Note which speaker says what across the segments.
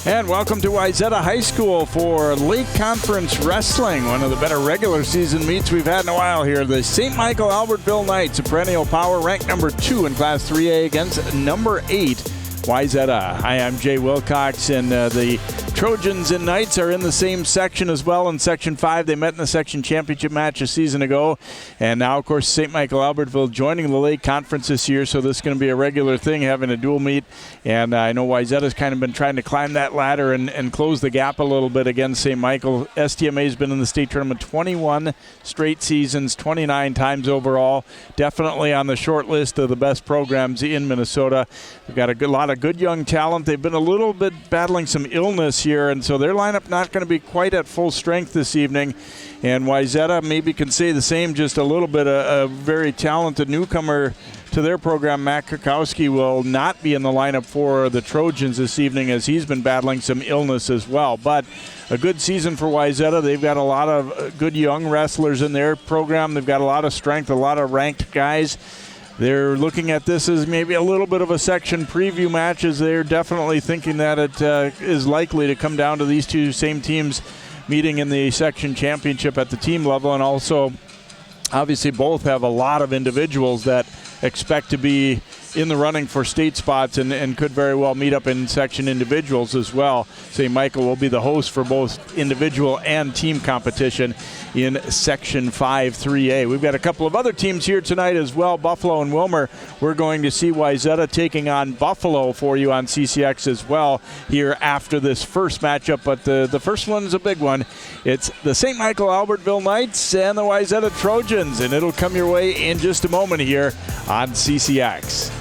Speaker 1: And welcome to Wayzata High School for Lake Conference Wrestling, one of the better regular season meets we've had in a while here. The St. Michael-Albertville Knights, a perennial power, ranked number 2 in Class 3A against number 8, Wayzata. Hi, I'm Jay Wilcox, and the Trojans and Knights are in the same section as well. In Section 5, they met in the section championship match a season ago. And now, of course, St. Michael-Albertville joining the Lake Conference this year, so this is going to be a regular thing, having a dual meet. And I know Wayzata's kind of been trying to climb that ladder and close the gap a little bit against St. Michael. STMA's been in the state tournament 21 straight seasons, 29 times overall. Definitely on the short list of the best programs in Minnesota. We've got a lot of good young talent. They've been a little bit battling some illness here, and so their lineup not going to be quite at full strength this evening. And Wayzata maybe can say the same, just a little bit. A very talented newcomer to their program, Matt Krakowski, will not be in the lineup for the Trojans this evening, as he's been battling some illness as well. But a good season for Wayzata. They've got a lot of good young wrestlers in their program. They've got a lot of strength, a lot of ranked guys. They're looking at this as maybe a little bit of a section preview match, as they're definitely thinking that it is likely to come down to these two same teams meeting in the section championship at the team level. And also, obviously, both have a lot of individuals that expect to be in the running for state spots and could very well meet up in section individuals as well. St. Michael will be the host for both individual and team competition in Section 5 3A. We've got a couple of other teams here tonight as well, Buffalo and Wilmer. We're going to see Wayzata taking on Buffalo for you on CCX as well here after this first matchup, but the first one is a big one. It's the St. Michael-Albertville Knights and the Wayzata Trojans, and it'll come your way in just a moment here on CCX.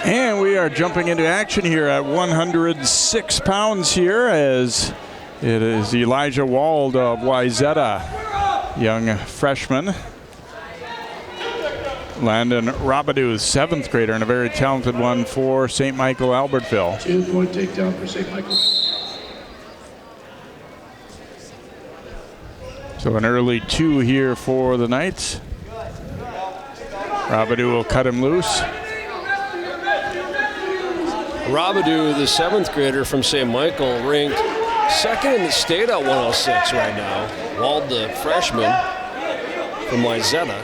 Speaker 1: And we are jumping into action here at 106 pounds here, as it is Elijah Wald of Wayzata, young freshman. Landon Robbinsdale, 7th grader, and a very talented one for St. Michael-Albertville.
Speaker 2: 2-point takedown for St. Michael.
Speaker 1: So an early 2 here for the Knights. Robbinsdale will cut him loose.
Speaker 3: Robbinsdale, the 7th grader from St. Michael, ranked 2nd in the state at 106 right now. Wald, the freshman from Wayzata.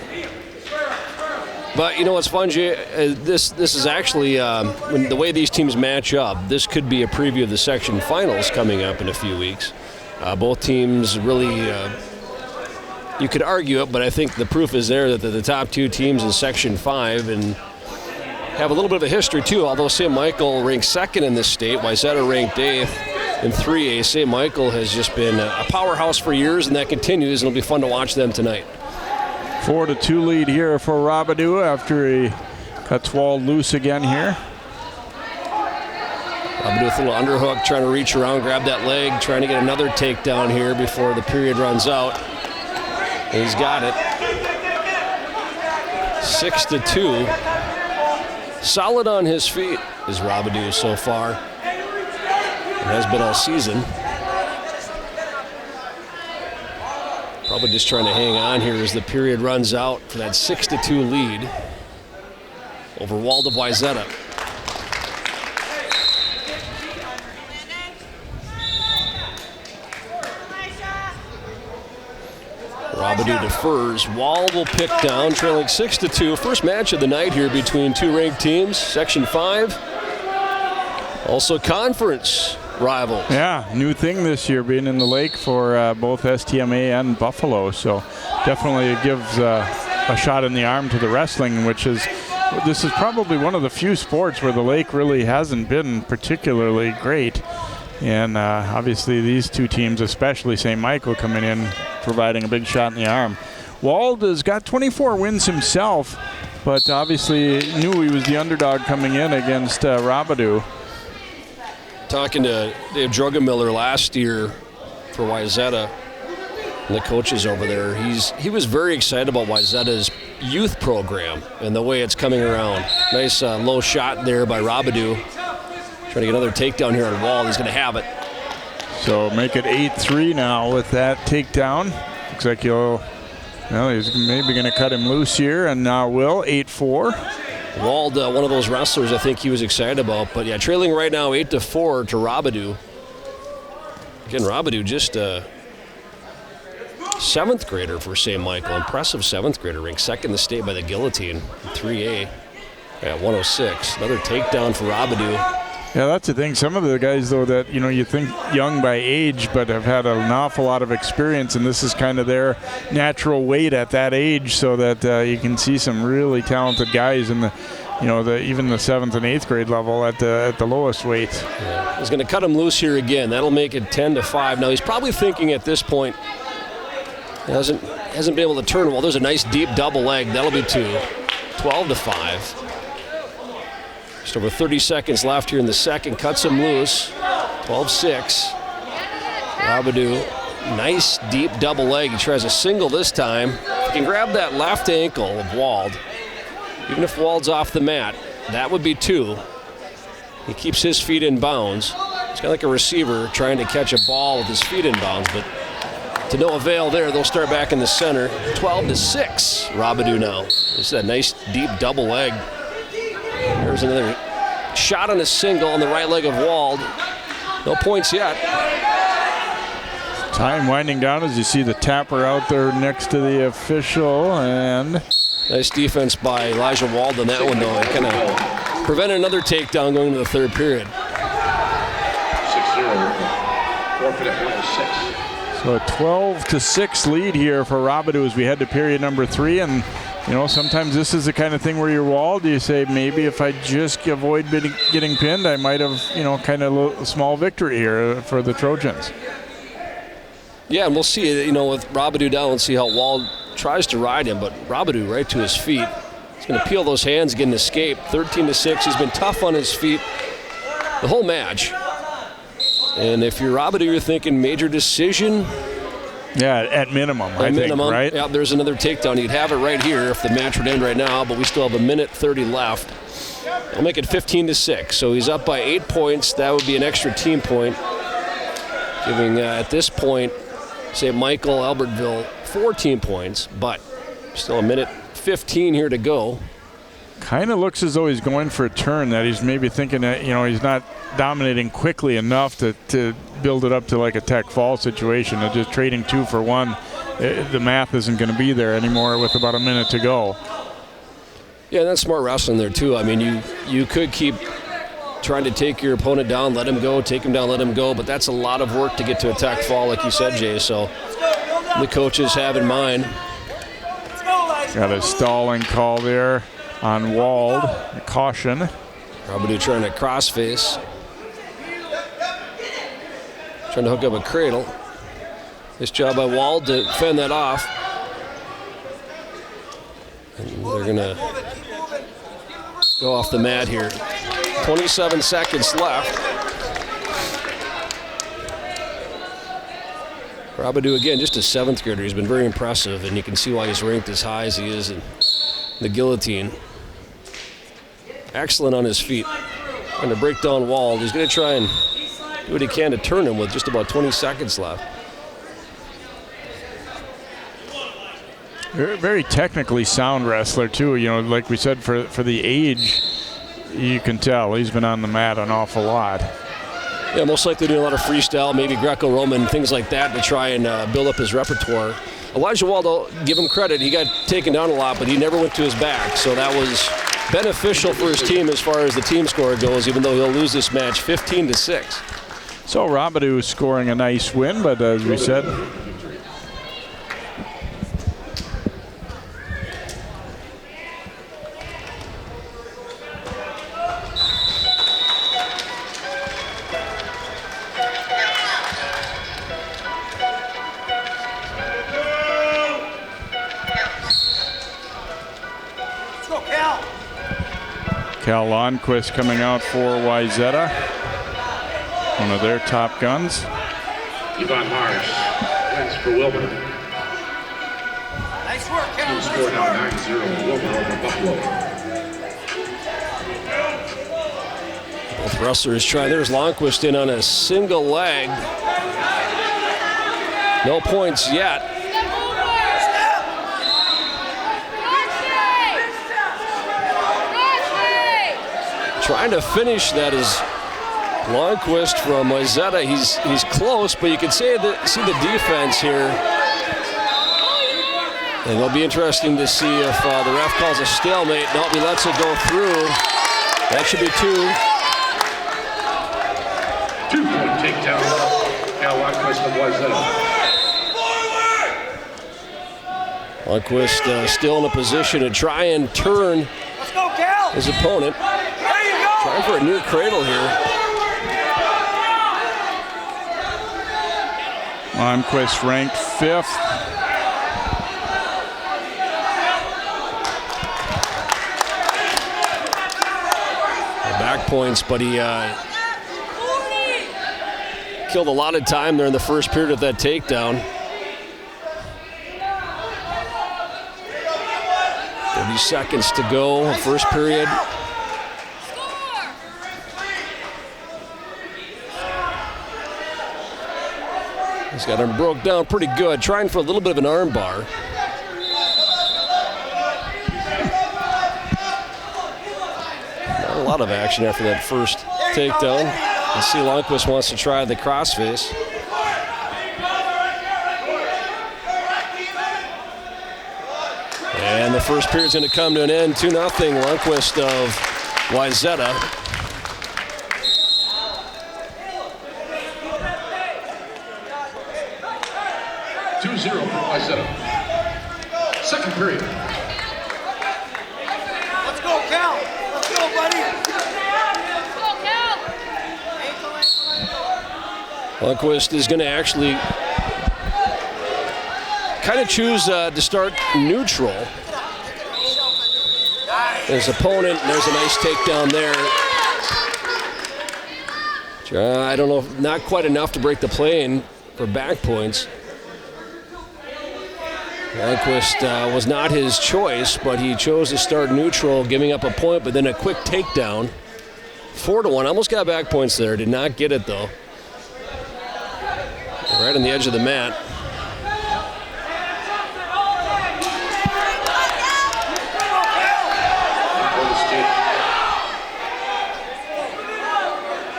Speaker 3: But you know what's fun, Jay? This is actually, when the way these teams match up, this could be a preview of the section finals coming up in a few weeks. Both teams really, you could argue it, but I think the proof is there that the top 2 teams in Section 5 and have a little bit of a history too. Although St. Michael ranked 2nd in this state, Wayzata ranked 8th in 3A. St. Michael has just been a powerhouse for years, and that continues, and it'll be fun to watch them tonight.
Speaker 1: 4-2 lead here for Robbinsdale after he cuts Wald loose again here.
Speaker 3: Robbinsdale with a little underhook, trying to reach around, grab that leg, trying to get another takedown here before the period runs out. And he's got it. 6-2. Solid on his feet is Robbinsdale so far. It has been all season. Probably just trying to hang on here as the period runs out for that 6-2 lead over Wald of Wayzata. Robbinsdale defers. Wald will pick down, trailing 6-2. First match of the night here between 2 ranked teams. Section 5. Also conference rivals.
Speaker 1: Yeah, new thing this year, being in the lake for both STMA and Buffalo. So definitely it gives a shot in the arm to the wrestling, which is, this is probably one of the few sports where the lake really hasn't been particularly great. And obviously these two teams, especially St. Michael, coming in, providing a big shot in the arm. Wald has got 24 wins himself, but obviously knew he was the underdog coming in against Robidoux.
Speaker 3: Talking to Dave Drugamiller last year for Wayzata and the coaches over there, he was very excited about Wayzata's youth program and the way it's coming around. Nice low shot there by Robidoux. Trying to get another takedown here on Wald. He's going to have it.
Speaker 1: So make it 8-3 now with that takedown. Looks like he's maybe going to cut him loose here, and now will 8-4.
Speaker 3: Wald, one of those wrestlers I think he was excited about. But yeah, trailing right now 8-4 to Robidoux. Again, Robidoux just a 7th grader for St. Michael. Impressive 7th grader, ranked second in the state by the Guillotine, 3A at 106. Another takedown for Robidoux.
Speaker 1: Yeah, that's the thing. Some of the guys, though, that you think young by age, but have had an awful lot of experience, and this is kind of their natural weight at that age, so that you can see some really talented guys in the, even the 7th and 8th grade level at the lowest weight.
Speaker 3: Yeah. He's going to cut him loose here again. That'll make it 10-5. Now he's probably thinking at this point, he hasn't been able to turn well. There's a nice deep double leg. That'll be 2. 12-5. Just over 30 seconds left here in the second. Cuts him loose. 12-6. Robidoux, nice deep double leg. He tries a single this time. He can grab that left ankle of Wald. Even if Wald's off the mat, that would be 2. He keeps his feet in bounds. It's kind of like a receiver trying to catch a ball with his feet in bounds, but to no avail there. They'll start back in the center. 12-6. Robidoux now. This is a nice deep double leg. There's another shot on a single on the right leg of Wald. No points yet.
Speaker 1: Time winding down as you see the tapper out there next to the official. And
Speaker 3: nice defense by Elijah Wald on that one, though. It kind of prevented another takedown going into the third period.
Speaker 2: 6-0. Forfeit at 106.
Speaker 1: So a 12-6 lead here for Robidoux as we head to period number 3. And sometimes this is the kind of thing where you're Wald. You say, maybe if I just avoid getting pinned, I might have, kind of a small victory here for the Trojans.
Speaker 3: Yeah, and we'll see, with Robidoux down, and see how Wald tries to ride him, but Robidoux right to his feet. He's going to peel those hands, get an escape. 13-6. He's been tough on his feet the whole match. And if you're Robidoux, you're thinking major decision.
Speaker 1: Yeah, at minimum, I think, right?
Speaker 3: Yeah, there's another takedown. You'd have it right here if the match would end right now, but we still have 1:30 left. I'll make it 15-6. So he's up by 8 points. That would be an extra team point, giving at this point, say, Michael-Albertville 14 points, but still 1:15 here to go.
Speaker 1: Kind of looks as though he's going for a turn, that he's maybe thinking that, he's not dominating quickly enough to build it up to like a tech fall situation. And just trading 2 for 1, the math isn't going to be there anymore with about a minute to go.
Speaker 3: Yeah, that's smart wrestling there too. I mean, you could keep trying to take your opponent down, let him go, take him down, let him go, but that's a lot of work to get to a tech fall, like you said, Jay. So the coaches have in mind.
Speaker 1: Got a stalling call there on Wald, a caution.
Speaker 3: Robidoux trying to crossface. Trying to hook up a cradle. Nice job by Wald to fend that off. And they're going to go off the mat here. 27 seconds left. Robidoux, again, just a 7th grader. He's been very impressive, and you can see why he's ranked as high as he is in the Guillotine. Excellent on his feet. Trying to break down Wald. He's going to try and do what he can to turn him with just about 20 seconds left.
Speaker 1: Very technically sound wrestler, too. Like we said, for the age, you can tell he's been on the mat an awful lot.
Speaker 3: Yeah, most likely doing a lot of freestyle, maybe Greco-Roman, things like that to try and build up his repertoire. Elijah Wald, I'll give him credit. He got taken down a lot, but he never went to his back. So that was beneficial for his team as far as the team score goes, even though he'll lose this match 15-6.
Speaker 1: So Robidoux scoring a nice win, but as we said, Cal Lundquist coming out for Wayzata, one of their top guns.
Speaker 2: Yvonne Mars wins for Wilbur.
Speaker 4: Nice work, Cal.
Speaker 2: Score now 9-0 Wilbur over Buffalo.
Speaker 3: Both wrestlers try. There's Lundquist in on a single leg. No points yet. Trying to finish that is Lundquist from Wayzata. He's close, but you can see the defense here. And it'll be interesting to see if the ref calls a stalemate. Nope, he lets it go through. That should be 2.
Speaker 2: 2-point takedown. Cal Lundquist of Wayzata.
Speaker 3: Lundquist still in a position to try and turn his opponent. Trying for a near cradle here.
Speaker 1: Lundquist ranked 5th.
Speaker 3: Back points, but he killed a lot of time there in the first period of that takedown. 30 seconds to go, first period. He's got him broke down pretty good, trying for a little bit of an arm bar. Not a lot of action after that first takedown. You see Lundquist wants to try the crossface. And the first period's going to come to an end, 2-0, Lundquist of Wayzata.
Speaker 2: Second period.
Speaker 4: Let's go, Cal. Let's go, buddy. Let's go, Cal.
Speaker 3: Lundquist is going to actually kind of choose to start neutral. His opponent, and there's a nice takedown there. I don't know, not quite enough to break the plane for back points. Lundquist was not his choice, but he chose to start neutral, giving up a point, but then a quick takedown. 4-1, almost got back points there, did not get it though. Right on the edge of the mat.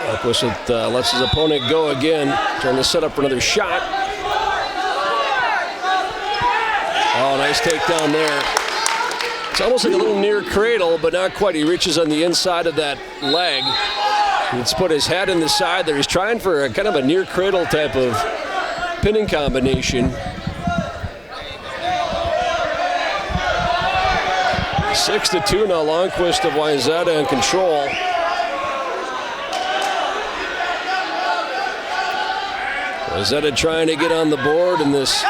Speaker 3: Lundquist lets his opponent go again, trying to set up for another shot. Oh, nice takedown there. It's almost like a little near cradle, but not quite. He reaches on the inside of that leg. He's put his head in the side there. He's trying for a kind of a near cradle type of pinning combination. 6-2 now, Lundquist of Wayzata in control. Wayzata trying to get on the board in this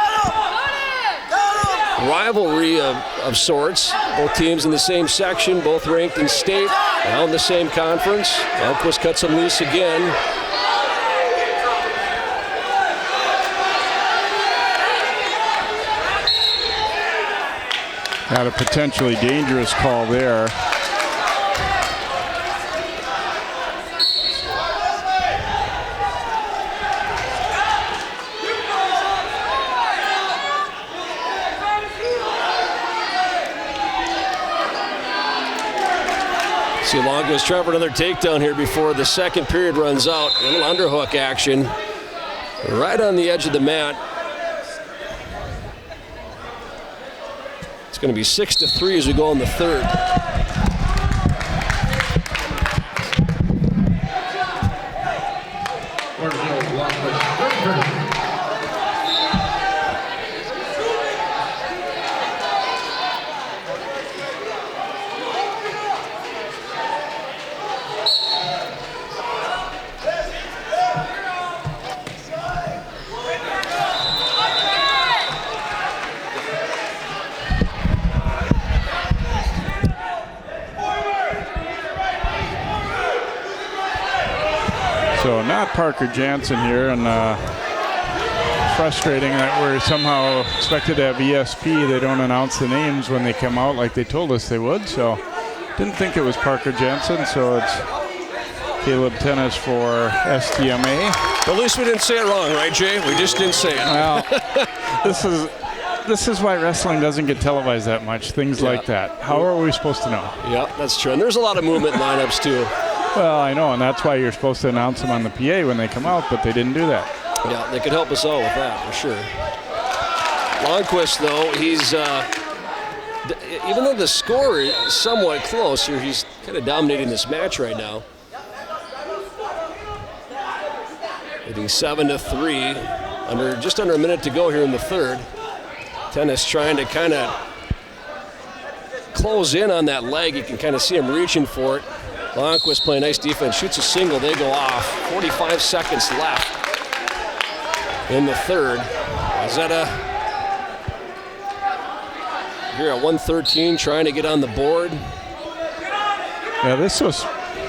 Speaker 3: rivalry of sorts. Both teams in the same section, both ranked in state, now in the same conference. Lundquist cuts him loose again.
Speaker 1: Got a potentially dangerous call there.
Speaker 3: See Lundquist trying for another takedown here before the second period runs out. A little underhook action right on the edge of the mat. It's going to be 6-3 as we go in the third.
Speaker 1: not Parker Jansen here, and frustrating that we're somehow expected to have ESP. They don't announce the names when they come out like they told us they would, so didn't think it was Parker Jansen, so it's Caleb Tennis for STMA.
Speaker 3: But at least we didn't say it wrong, right, Jay? We just didn't say it.
Speaker 1: Well, this is why wrestling doesn't get televised that much, things like that. How are we supposed to know?
Speaker 3: Yeah, that's true. And there's a lot of movement in lineups, too.
Speaker 1: Well, I know, and that's why you're supposed to announce them on the PA when they come out, but they didn't do that.
Speaker 3: Yeah, they could help us all with that, for sure. Longquist, though, he's, even though the score is somewhat close here, he's kind of dominating this match right now. Leading 7-3, just under a minute to go here in the third. Tennis trying to kind of close in on that leg. You can kind of see him reaching for it. Longquist playing nice defense, shoots a single, they go off. 45 seconds left in the third. Wayzata here at 113, trying to get on the board.
Speaker 1: Yeah, this was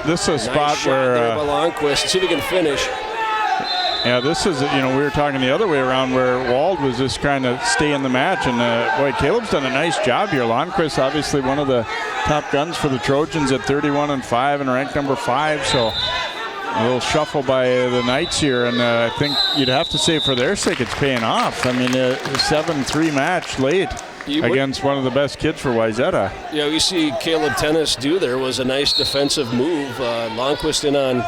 Speaker 1: a spot where
Speaker 3: there by Longquist. See if he can finish.
Speaker 1: Yeah, this is, we were talking the other way around where Wald was just trying to stay in the match, and boy, Caleb's done a nice job here. Longquist, obviously one of the top guns for the Trojans at 31-5 and ranked number 5, so a little shuffle by the Knights here, and I think you'd have to say for their sake it's paying off. I mean, a 7-3 match late against one of the best kids for Wayzata.
Speaker 3: Yeah, we see Caleb Tennis do there was a nice defensive move. Longquist in on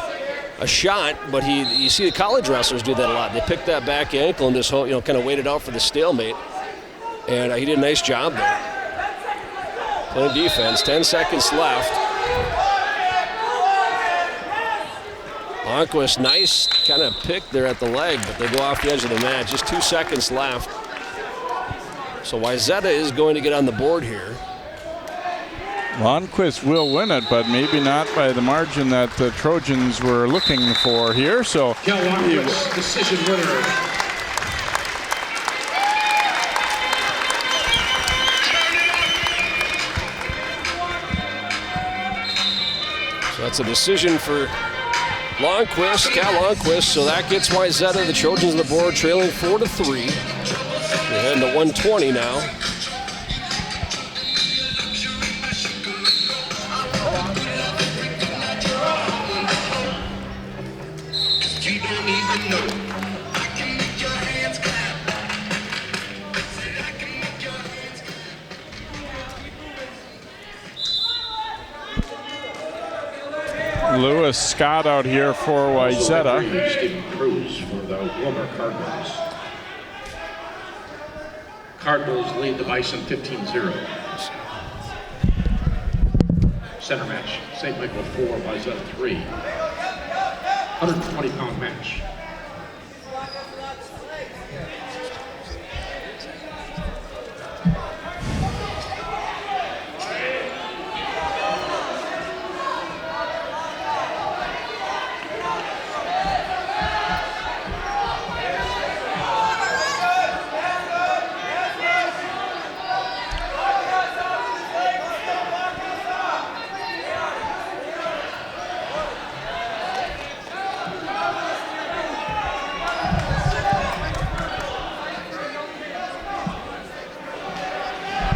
Speaker 3: a shot, but you see the college wrestlers do that a lot. They pick that back ankle and just kind of waited out for the stalemate, and he did a nice job there. Playing defense, 10 seconds left. Longquist, nice kind of pick there at the leg, but they go off the edge of the mat. Just 2 seconds left. So Wayzata is going to get on the board here.
Speaker 1: Longquist will win it, but maybe not by the margin that the Trojans were looking for here. So
Speaker 2: Longquist, decision winner.
Speaker 3: So that's a decision for Longquist, Cal Longquist. So that gets Wayzata, the Trojans on the board, trailing 4-3. We're heading to 120 now.
Speaker 1: Lewis Scott out here for Wayzata.
Speaker 2: Stephen Cruz for the Wilmer Cardinals. Cardinals lead the Bison 15-0. Center match, St. Michael 4, Wayzata 3. 120-pound match.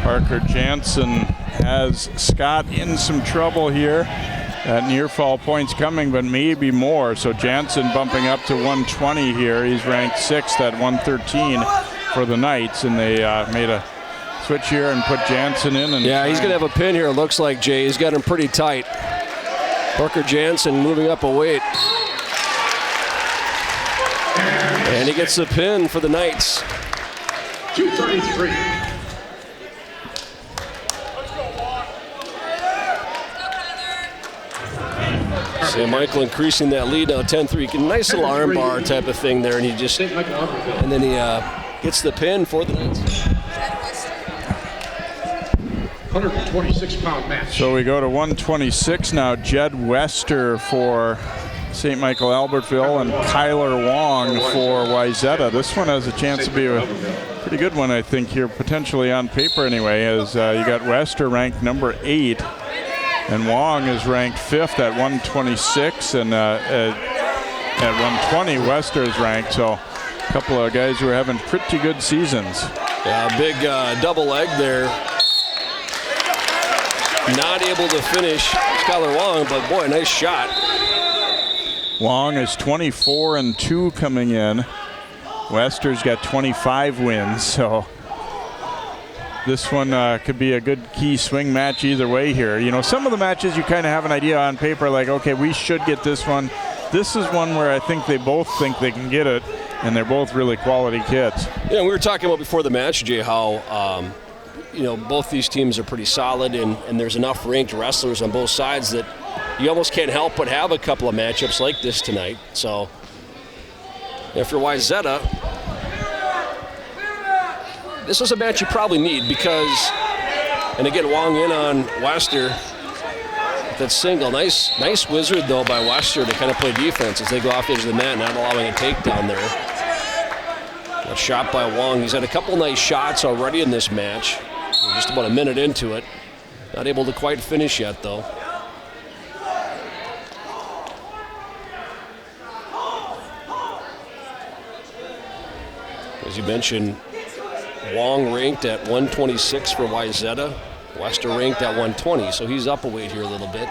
Speaker 1: Parker Jansen has Scott in some trouble here. That near fall point's coming, but maybe more. So Jansen bumping up to 120 here. He's ranked 6th at 113 for the Knights, and they made a switch here and put Jansen in. And
Speaker 3: yeah, he's going to have a pin here, it looks like, Jay. He's got him pretty tight. Parker Jansen moving up a weight. And he gets the pin for the Knights.
Speaker 2: 233.
Speaker 3: St. Michael increasing that lead now 10-3. Nice little arm bar type of thing there, and he just, and then he gets the pin for the Knights.
Speaker 2: 126-pound match.
Speaker 1: So we go to 126 now. Jed Wester for St. Michael-Albertville and Kyler Wong for Wayzata. This one has a chance to be a pretty good one, I think, here, potentially on paper anyway, as you got Wester ranked number 8. And Wong is ranked 5th at 126, and At 120, Wester's ranked, so a couple of guys who are having pretty good seasons.
Speaker 3: Yeah, big double leg there. Not able to finish Skylar Wong, but boy, nice shot.
Speaker 1: Wong is 24-2 coming in. Wester's got 25 wins, so this one could be a good key swing match either way here. You know, some of the matches you kind of have an idea on paper, like, okay, we should get this one. This is one where I think they both think they can get it, and they're both really quality kids.
Speaker 3: Yeah, we were talking about before the match, Jay, how you know, both these teams are pretty solid, and there's enough ranked wrestlers on both sides that you almost can't help but have a couple of matchups like this tonight. So, if you're Wayzata, this is a match you probably need because, and again, Wong in on Wester. That single, nice wizard though by Wester to kind of play defense as they go off the edge of the mat, not allowing a takedown there. A shot by Wong. He's had a couple nice shots already in this match. We're just about a minute into it. Not able to quite finish yet though. As you mentioned, Wong ranked at 126 for Wayzata. Wester ranked at 120, so he's up a weight here a little bit.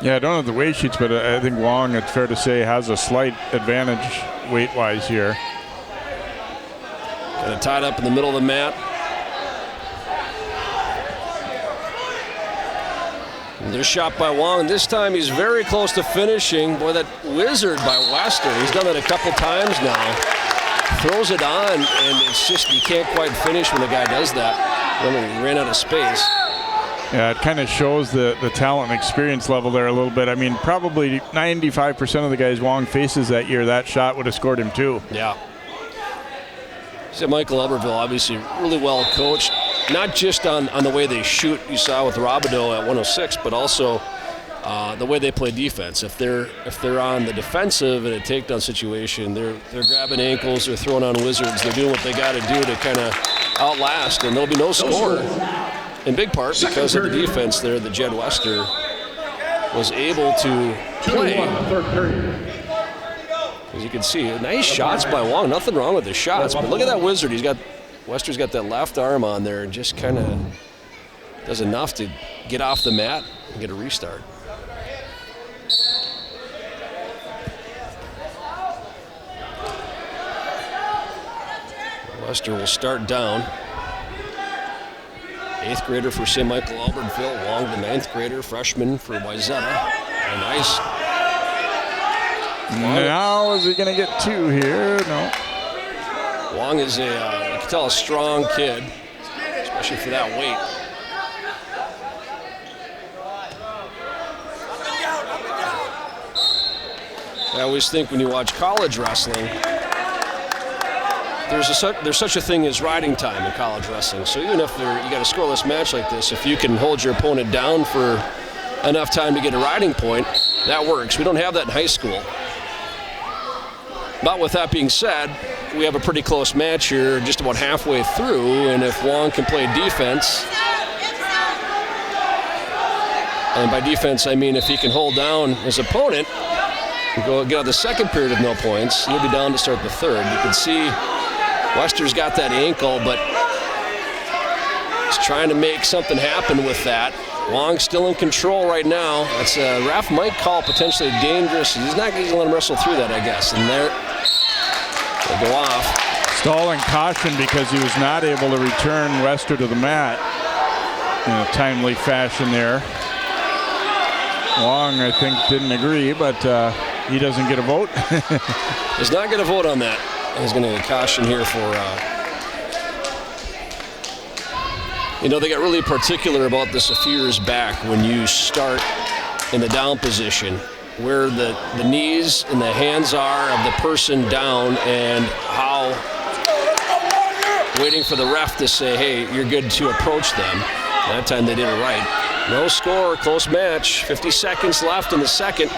Speaker 1: Yeah, I don't have the weight sheets, but I think Wong, it's fair to say, has a slight advantage weight-wise here.
Speaker 3: Kind of tied up in the middle of the mat. And there's a shot by Wong. This time he's very close to finishing. Boy, that wizard by Wester. He's done that a couple times now. Throws it on, and it's just you can't quite finish when the guy does that. He ran out of space.
Speaker 1: Yeah, it kind of shows the talent and experience level there a little bit. I mean, probably 95% of the guys Wong faces that year, that shot would have scored him too.
Speaker 3: Yeah. So Michael-Albertville obviously really well coached, not just on the way they shoot, you saw with Robbinsdale at 106, but also the way they play defense. If they're on the defensive in a takedown situation, they're grabbing ankles, they're throwing on wizards, they're doing what they got to do to kind of outlast, and there'll be no score. In big part because of the defense there that Jed Wester was able to play. As you can see, nice shots by Wong. Nothing wrong with the shots, but look at that wizard. Wester's got that left arm on there and just kind of does enough to get off the mat and get a restart. Wester will start down. 8th grader for St. Michael-Albertville. Wong, the 9th grader, freshman for Wayzata. Nice.
Speaker 1: Now is he going to get two here? No.
Speaker 3: Wong is you can tell, a strong kid, especially for that weight. I always think when you watch college wrestling, there's such a thing as riding time in college wrestling. So even if you got a scoreless match like this, if you can hold your opponent down for enough time to get a riding point, that works. We don't have that in high school. But with that being said, we have a pretty close match here, just about halfway through, and if Wong can play defense, and by defense I mean if he can hold down his opponent and go get out the second period with no points, he'll be down to start the third. You can see Wester's got that ankle, but he's trying to make something happen with that. Wong's still in control right now. That's a ref might call potentially dangerous. He's not going to let him wrestle through that, I guess. And there, they go off.
Speaker 1: Stalling caution because he was not able to return Wester to the mat in a timely fashion there. Wong, I think, didn't agree, but he doesn't get a vote.
Speaker 3: He's not going to vote on that. He's going to get a caution here for, you know, they got really particular about this a few years back when you start in the down position, where the knees and the hands are of the person down and how waiting for the ref to say, hey, you're good to approach them. That time they did it right. No score, close match, 50 seconds left in the second.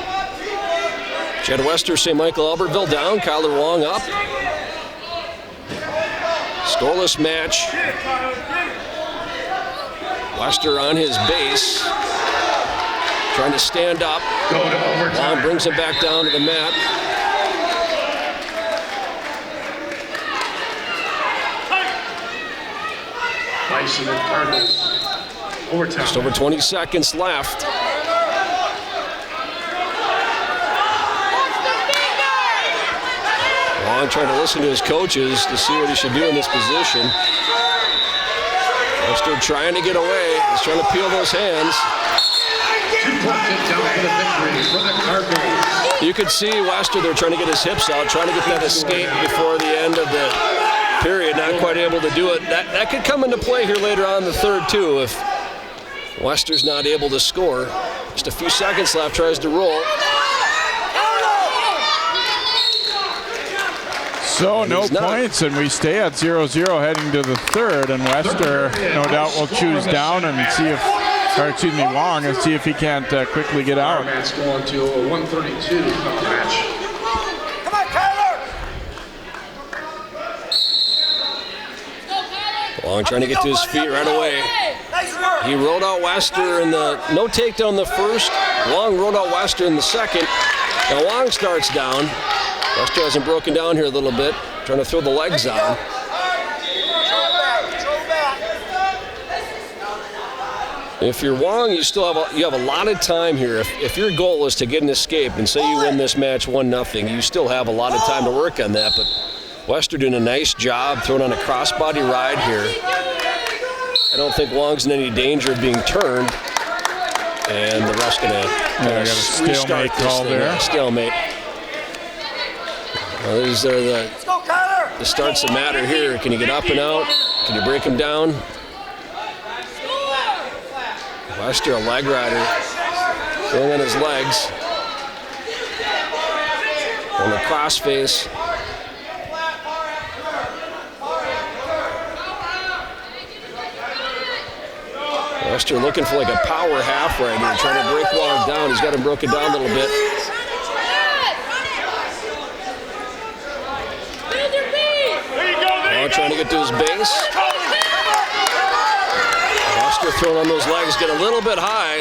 Speaker 3: Jed Wester, St. Michael-Albertville down, Kyler Wong up. Scoreless match. Wester on his base. trying to stand up.
Speaker 2: Go to overtime.
Speaker 3: Long brings him back down to the mat.
Speaker 2: Bison and Cardinals. Overtime.
Speaker 3: Just over 20 seconds left. Long trying to listen to his coaches to see what he should do in this position. Wester trying to get away. He's trying to peel those hands.
Speaker 2: 2-point takedown for the victory for the Cardinals.
Speaker 3: You could see Wester there trying to get his hips out, trying to get that escape before the end of the period. Not quite able to do it. That could come into play here later on in the third, too, if Wester's not able to score. Just a few seconds left, tries to roll.
Speaker 1: So no points, and we stay at 0-0 heading to the third, and Wester no doubt will choose down and see if, or excuse me, Wong, and see if he can't quickly get out.
Speaker 2: Match going to a 132 match.
Speaker 4: Come on, Tyler!
Speaker 3: Long trying to get to his feet right away.
Speaker 4: Nice work!
Speaker 3: He rode out Wester in the no takedown the first. Long rode out Wester in the second. Now Long starts down. Wester hasn't broken down here a little bit, trying to throw the legs on. If you're Wong, you still have a lot of time here. If your goal is to get an escape and say you win this match 1-0, you still have a lot of time to work on that. But Wester doing a nice job throwing on a crossbody ride here. I don't think Wong's in any danger of being turned. And the ref's going to
Speaker 1: got a stalemate call there.
Speaker 3: Stalemate. Well, these are the starts that matter here. Can you get up and out? Can you break him down? Wester, a leg rider, throwing on his legs. On the crossface. Wester looking for like a power half right here, trying to break Wong down. He's got him broken down a little bit. Now trying to get to his base. Wester throwing on those legs, get a little bit high.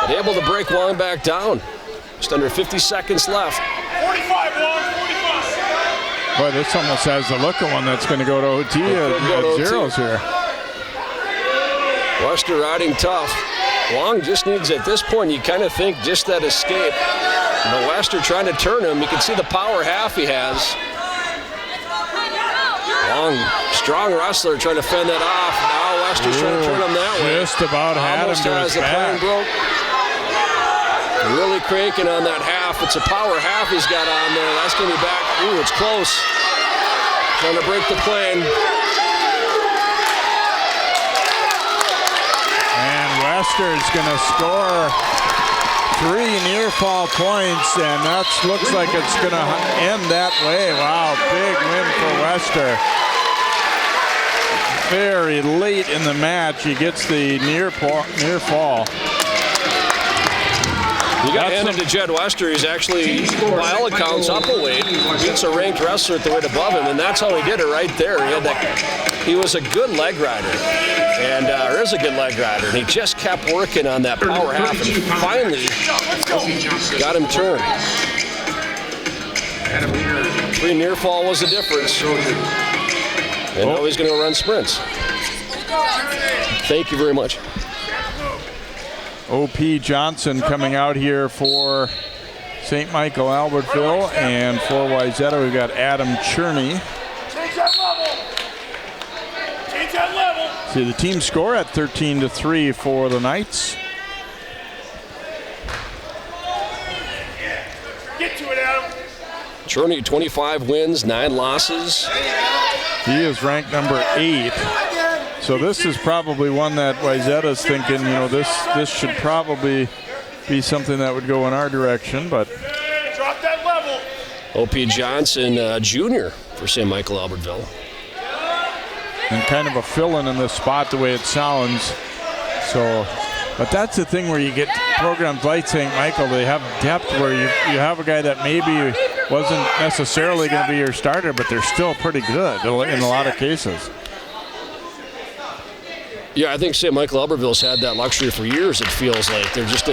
Speaker 3: But able to break Wong back down. Just under 50 seconds left.
Speaker 4: 45, Wong, 45.
Speaker 1: Boy, this almost has the look of one that's going to go to OT at zeros here.
Speaker 3: Wester riding tough. Wong just needs, at this point, you kind of think just that escape. But Wester trying to turn him. You can see the power half he has. Long, strong wrestler trying to fend that off. Now Wester's trying to turn him that way.
Speaker 1: Just about had him to his back.
Speaker 3: Broke. Really cranking on that half. It's a power half he's got on there. That's going to be back. Ooh, it's close. Trying to break the plane.
Speaker 1: And Wester's going to score 3 near fall points, and that looks like it's going to end that way. Wow, big win for Wester. Very late in the match, he gets the near fall.
Speaker 3: You got to hand it to Jed Wester. He's actually, by all accounts, up a weight. Beats a ranked wrestler at the weight above him, and that's how he did it right there. He was a good leg rider, and is a good leg rider, and he just kept working on that power half, and finally got him turned. 3 near fall was the difference. And now he's going to run sprints. Thank you very much.
Speaker 1: O.P. Johnson coming out here for St. Michael-Albertville, and for Wayzata we've got Adam Cherney.
Speaker 4: Change that level. Change that level.
Speaker 1: See the team score at 13-3 for the Knights.
Speaker 4: Get to it, Adam.
Speaker 3: Cherney, 25 wins, 9 losses.
Speaker 1: He is ranked number 8. So this is probably one that Wayzata's thinking, you know, this should probably be something that would go in our direction, but.
Speaker 4: Drop that level.
Speaker 3: O.P. Johnson, junior for St. Michael-Albertville.
Speaker 1: And kind of a fill-in this spot the way it sounds. So, but that's the thing where you get programs like St. Michael, they have depth where you have a guy that maybe wasn't necessarily going to be your starter, but they're still pretty good in a lot of cases.
Speaker 3: Yeah, I think St. Michael-Albertville's had that luxury for years, it feels like. They're just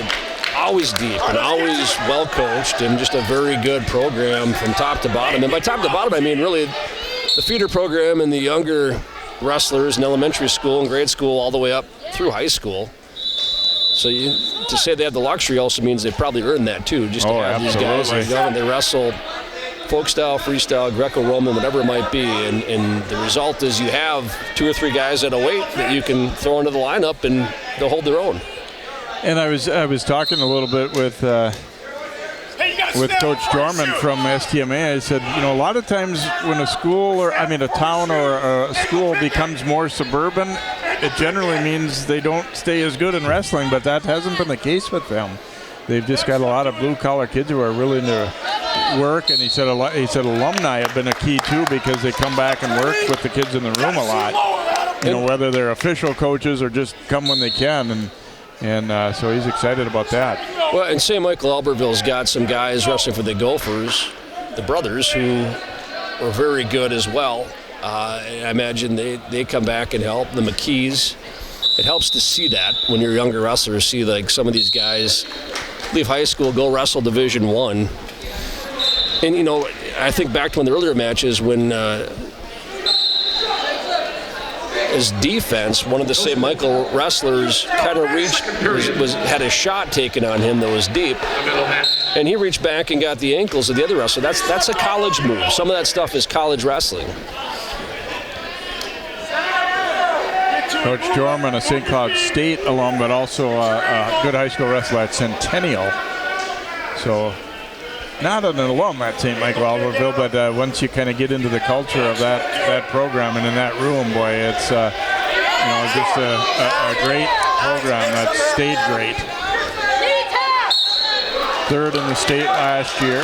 Speaker 3: always deep and always well coached and just a very good program from top to bottom. And by top to bottom, I mean really the feeder program and the younger wrestlers in elementary school and grade school all the way up through high school. So to say they have the luxury also means they probably earned that too, just to have these guys that go and they wrestle folk style, freestyle, Greco-Roman, whatever it might be. And the result is you have 2 or 3 guys at a weight that you can throw into the lineup and they'll hold their own.
Speaker 1: And I was talking a little bit with Coach Dorman from STMA. I said, a lot of times when a town or a school becomes more suburban, it generally means they don't stay as good in wrestling, but that hasn't been the case with them. They've just got a lot of blue-collar kids who are willing to work, and he said alumni have been a key too because they come back and work with the kids in the room a lot. Whether they're official coaches or just come when they can, and so he's excited about that.
Speaker 3: Well, and St. Michael-Albertville's got some guys wrestling for the Gophers, the brothers, who were very good as well. I imagine they come back and help. The McKees, it helps to see that when you're younger wrestlers, see like some of these guys leave high school, go wrestle Division I. And, I think back to one of the earlier matches when as defense, one of the St. Michael wrestlers kind of had a shot taken on him that was deep, and he reached back and got the ankles of the other wrestler. That's a college move. Some of that stuff is college wrestling.
Speaker 1: Coach Dorman, a St. Cloud State alum, but also a good high school wrestler at Centennial. So not an alum at St. Michael-Albertville, but once you kind of get into the culture of that program and in that room, boy, it's just a great program that stayed great. 3rd in the state last year.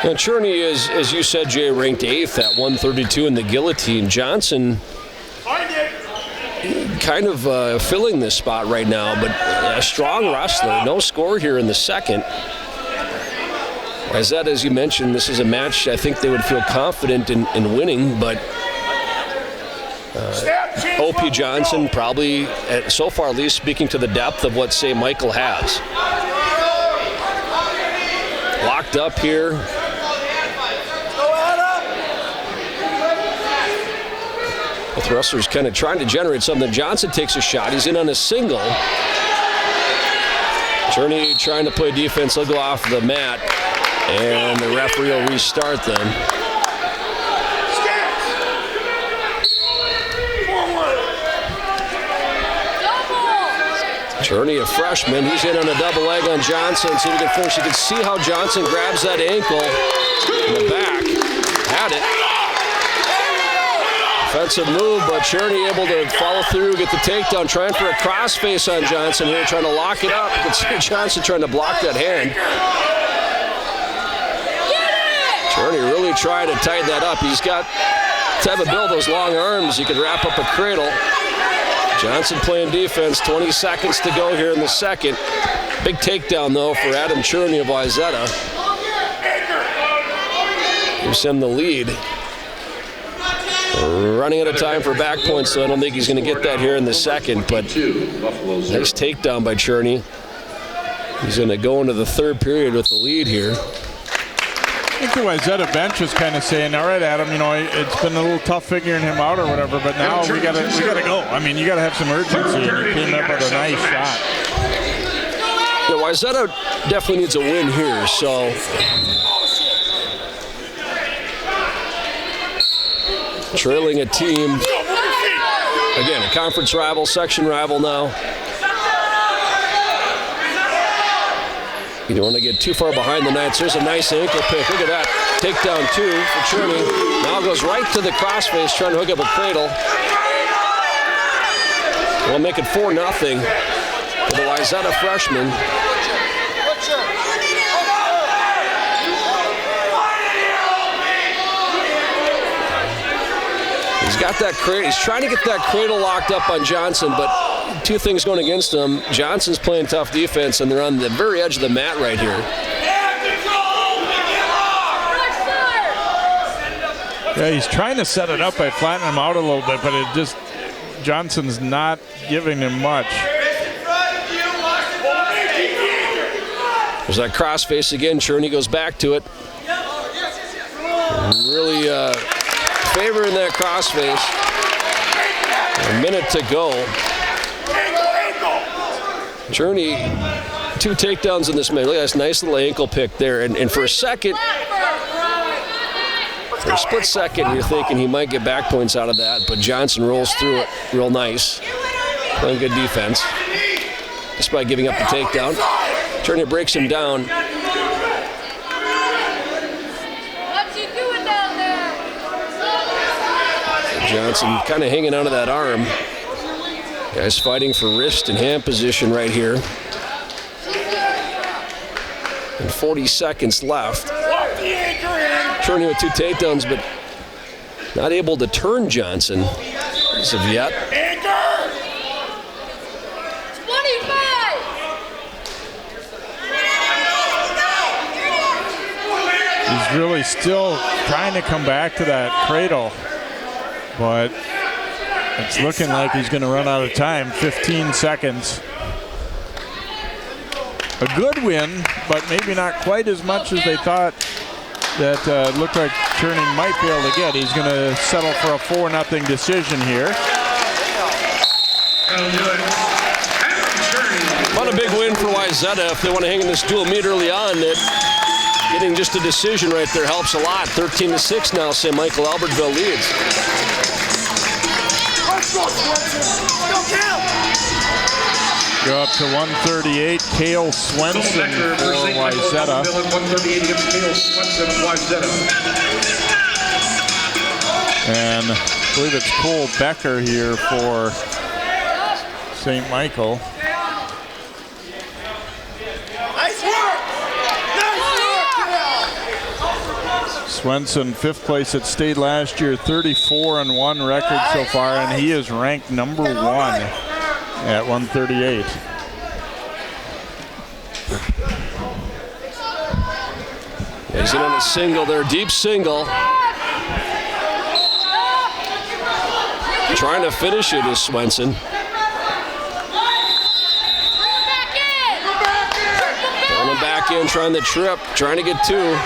Speaker 3: And Cherney is, as you said, Jay, ranked 8th at 132 in the guillotine. Johnson kind of filling this spot right now, but a strong wrestler. No score here in the second. Wayzata, as you mentioned, this is a match I think they would feel confident in winning, but O.P. Johnson probably, so far at least, speaking to the depth of what St. Michael has. Locked up here. Both wrestlers kind of trying to generate something. Johnson takes a shot. He's in on a single. Cherney trying to play defense. He'll go off the mat. And the referee will restart them. Cherney, a freshman, he's in on a double leg on Johnson. See if he can finish. You can see how Johnson grabs that ankle in the back. Had it. Offensive move, but Cherney able to follow through, get the takedown, trying for a crossface on Johnson here, trying to lock it up. You can see Johnson trying to block that hand. Cherney really trying to tighten that up. He's got to have a build those long arms. He can wrap up a cradle. Johnson playing defense. 20 seconds to go here in the second. Big takedown, though, for Adam Cherney of Wayzata. Gives him the lead. Running out of time for back points, so I don't think he's going to get that here in the second. But nice takedown by Cherney. He's going to go into the third period with the lead here.
Speaker 1: I think the Wayzata bench is kind of saying, all right, Adam, it's been a little tough figuring him out or whatever, but now we gotta go. I mean, you gotta have some urgency, and you came up with a nice shot.
Speaker 3: Yeah, Wayzata definitely needs a win here, so trailing a team. Again, a conference rival, section rival now. You don't want to get too far behind the Knights. There's a nice ankle pick. Look at that. Takedown 2 for Cherney. Now goes right to the crossface, trying to hook up a cradle. We'll make it 4-0 for the Wayzata freshman. He's got that cradle. He's trying to get that cradle locked up on Johnson, but two things going against him. Johnson's playing tough defense, and they're on the very edge of the mat right here.
Speaker 1: Yeah, he's trying to set it up by flattening him out a little bit, but it just Johnson's not giving him much.
Speaker 3: There's that crossface again. Cherney goes back to it. Really favoring that crossface. A minute to go. Cherney, 2 takedowns in this minute. Look at this nice little ankle pick there. And for a second, for a split second, you're thinking he might get back points out of that. But Johnson rolls through it real nice. Playing good defense. Despite giving up the takedown. Cherney breaks him down. Johnson kind of hanging onto that arm. Guys fighting for wrist and hand position right here. And 40 seconds left. Cherney with 2 takedowns, but not able to turn Johnson as of yet.
Speaker 1: He's really still trying to come back to that cradle, but it's looking like he's going to run out of time. 15 seconds. A good win, but maybe not quite as much as they thought that looked like Cherney might be able to get. He's going to settle for a 4-0 decision here.
Speaker 3: What a big win for Wayzata if they want to hang in this dual meet early on. That getting just a decision right there helps a lot. 13-6 now, St. Michael-Albertville leads.
Speaker 1: Go up to 138. Cale Swenson for Wayzata.
Speaker 2: 138 against Cale Swenson of Wayzata.
Speaker 1: And I believe it's Cole Becker here for St. Michael. Swenson, 5th place at state last year, 34-1 record so far, and he is ranked number 1 at 138.
Speaker 3: He's in on a single there, deep single. Trying to finish it is Swenson. Going back in, trying the trip, trying to get 2.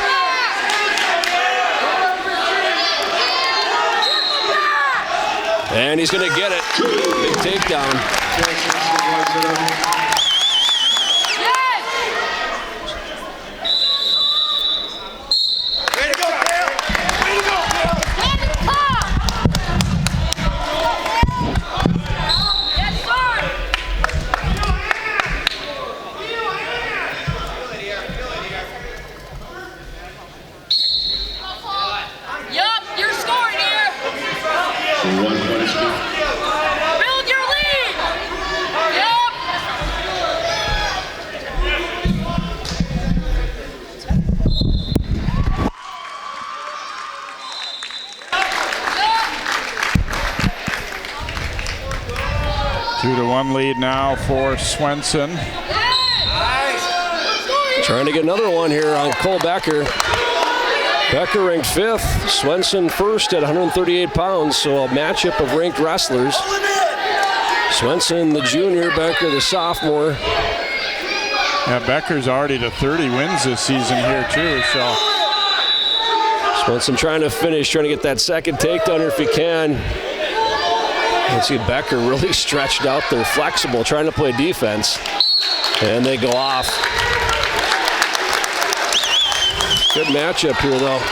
Speaker 3: And he's going to get it. Big takedown.
Speaker 4: Way to go, Cale! Way to go, Cale!
Speaker 5: Yes, sir! Yup, you're scoring here!
Speaker 2: 1 point is good.
Speaker 5: Build your lead! Yup!
Speaker 1: Two to 1 lead now for Swenson.
Speaker 3: Trying to get another one here on Cole Becker. Becker ranked 5th, Swenson 1st at 138 pounds, so a matchup of ranked wrestlers. Swenson, the junior, Becker, the sophomore.
Speaker 1: Yeah, Becker's already to 30 wins this season here too, so.
Speaker 3: Swenson trying to finish, trying to get that second takedown if he can. You can see Becker really stretched out there, flexible, trying to play defense. And they go off. Good matchup here, though.
Speaker 4: Let's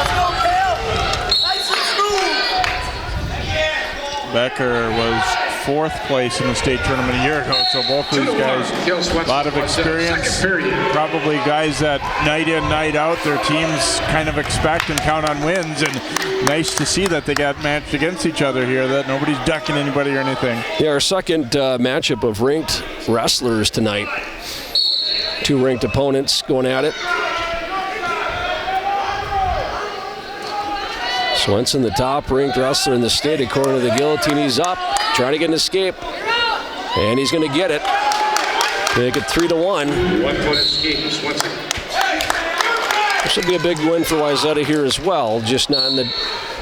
Speaker 4: go, Cale! Nice and smooth!
Speaker 1: Becker was 4th place in the state tournament a year ago, so both of these guys, a lot of experience. Probably guys that night in, night out, their teams kind of expect and count on wins, and nice to see that they got matched against each other here, that nobody's ducking anybody or anything.
Speaker 3: Yeah, our second matchup of ranked wrestlers tonight. 2 ranked opponents going at it. Swenson, the top ranked wrestler in the state, according to the guillotine. He's up, trying to get an escape. And he's going to get it. Make it 3-1.
Speaker 2: 1 point escape, Swenson.
Speaker 3: This will be a big win for Wayzata here as well, just not in the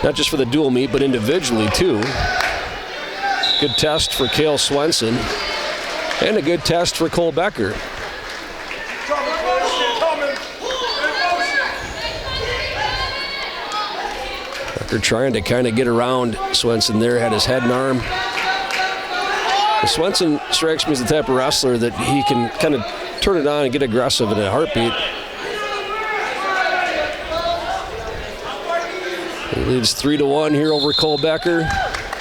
Speaker 3: not just for the dual meet, but individually too. Good test for Cale Swenson, and a good test for Cole Becker. Becker trying to kind of get around Swenson there, had his head and arm. Swenson strikes me as the type of wrestler that he can kind of turn it on and get aggressive in a heartbeat. He leads 3-1 here over Cole Becker.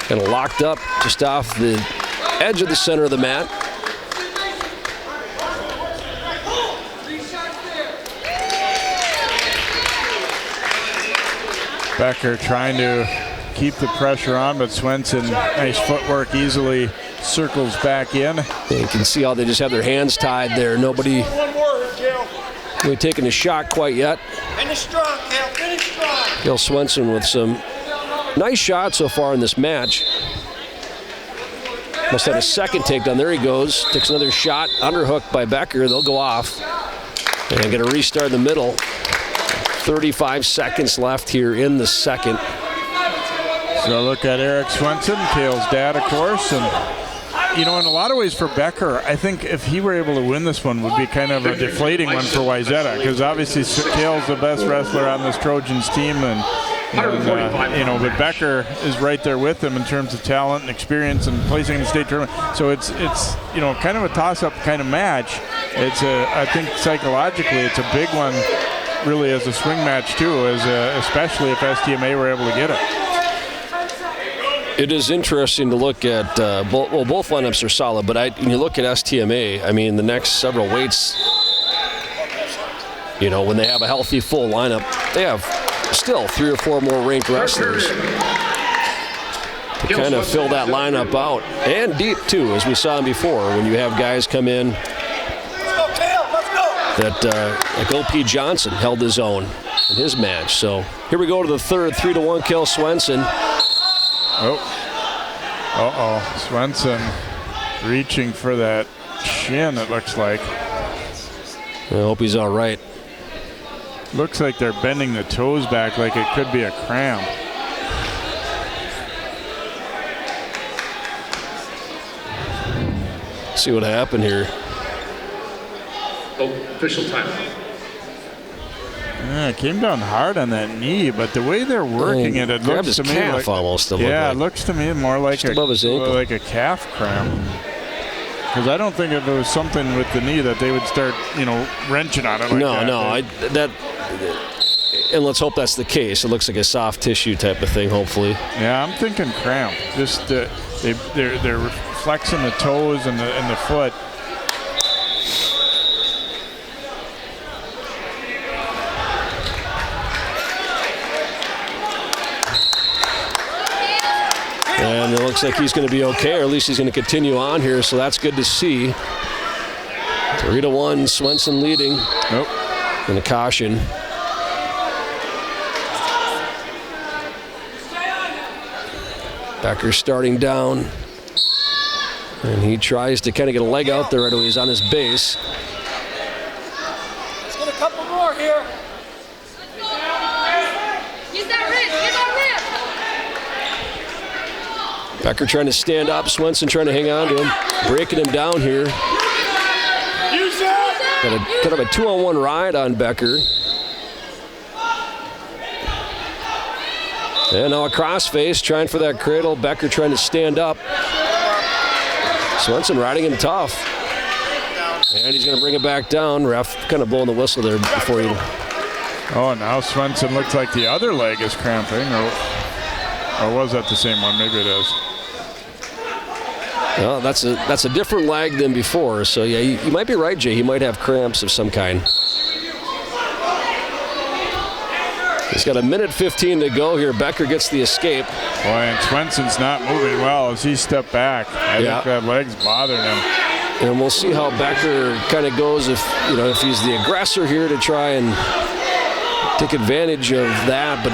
Speaker 3: Kind of locked up just off the edge of the center of the mat.
Speaker 1: Becker trying to keep the pressure on, but Swenson, nice footwork, easily circles back in.
Speaker 3: You can see how they just have their hands tied there. Nobody really taking a shot quite yet.
Speaker 4: Finish strong, Cale. Finish strong.
Speaker 3: Cale Swenson with some nice shots so far in this match. Must have a second takedown. There he goes. Takes another shot. Underhook by Becker. They'll go off. And get a restart in the middle. 35 seconds left here in the second.
Speaker 1: So look at Eric Swenson, Cale's dad, of course. And, you know, in a lot of ways for Becker, I think if he were able to win this one, would be kind of a deflating one for Wayzata, because obviously Cale's the best wrestler on this Trojans team. And you know, but Becker is right there with him in terms of talent and experience and placing in the state tournament. So it's you know, kind of a toss-up kind of match. I think psychologically it's a big one, really, as a swing match too, especially if STMA were able to get it.
Speaker 3: It is interesting to look at both lineups are solid, but when you look at STMA, I mean, the next several weights, you know, when they have a healthy full lineup, they have still 3 or 4 more ranked wrestlers to kind of fill that lineup out, and deep too, as we saw before, when you have guys come in that like OP Johnson held his own in his match. So here we go to the third, 3-1 Cale Swenson.
Speaker 1: Swenson reaching for that shin, it looks like.
Speaker 3: I hope he's all right.
Speaker 1: Looks like they're bending the toes back like it could be a cramp.
Speaker 3: See what happened here.
Speaker 2: Official time.
Speaker 1: Yeah, it came down hard on that knee, but the way they're working it looks to me like
Speaker 3: almost.
Speaker 1: Yeah, it looks to me more like
Speaker 3: above his ankle,
Speaker 1: like a calf cramp. Because I don't think if it was something with the knee that they would start, you know, wrenching on it. Like
Speaker 3: that. And let's hope that's the case. It looks like a soft tissue type of thing, hopefully.
Speaker 1: Yeah, I'm thinking cramp. Just they're flexing the toes and the foot.
Speaker 3: And it looks like he's going to be okay, or at least he's going to continue on here, so that's good to see. 3-1, Swenson leading.
Speaker 1: Nope.
Speaker 3: And a caution. Becker starting down. And he tries to kind of get a leg out there right away. He's on his base.
Speaker 4: Let's get a couple more here.
Speaker 5: Use that wrist. Use that wrist.
Speaker 3: Becker trying to stand up. Swenson trying to hang on to him. Breaking him down here. Got a kind of a 2-on-1 ride on Becker. And now a crossface, trying for that cradle. Becker trying to stand up. Swenson riding him tough. And he's going to bring it back down. Ref kind of blowing the whistle there before you.
Speaker 1: Oh, now Swenson looks like the other leg is cramping. Or was that the same one? Maybe it is.
Speaker 3: Well, that's a different leg than before. So, yeah, you might be right, Jay. He might have cramps of some kind. He's got 1:15 to go here. Becker gets the escape.
Speaker 1: Boy, and Swenson's not moving well as he stepped back. I think that leg's bothering him.
Speaker 3: And we'll see how Becker kind of goes if he's the aggressor here to try and take advantage of that. But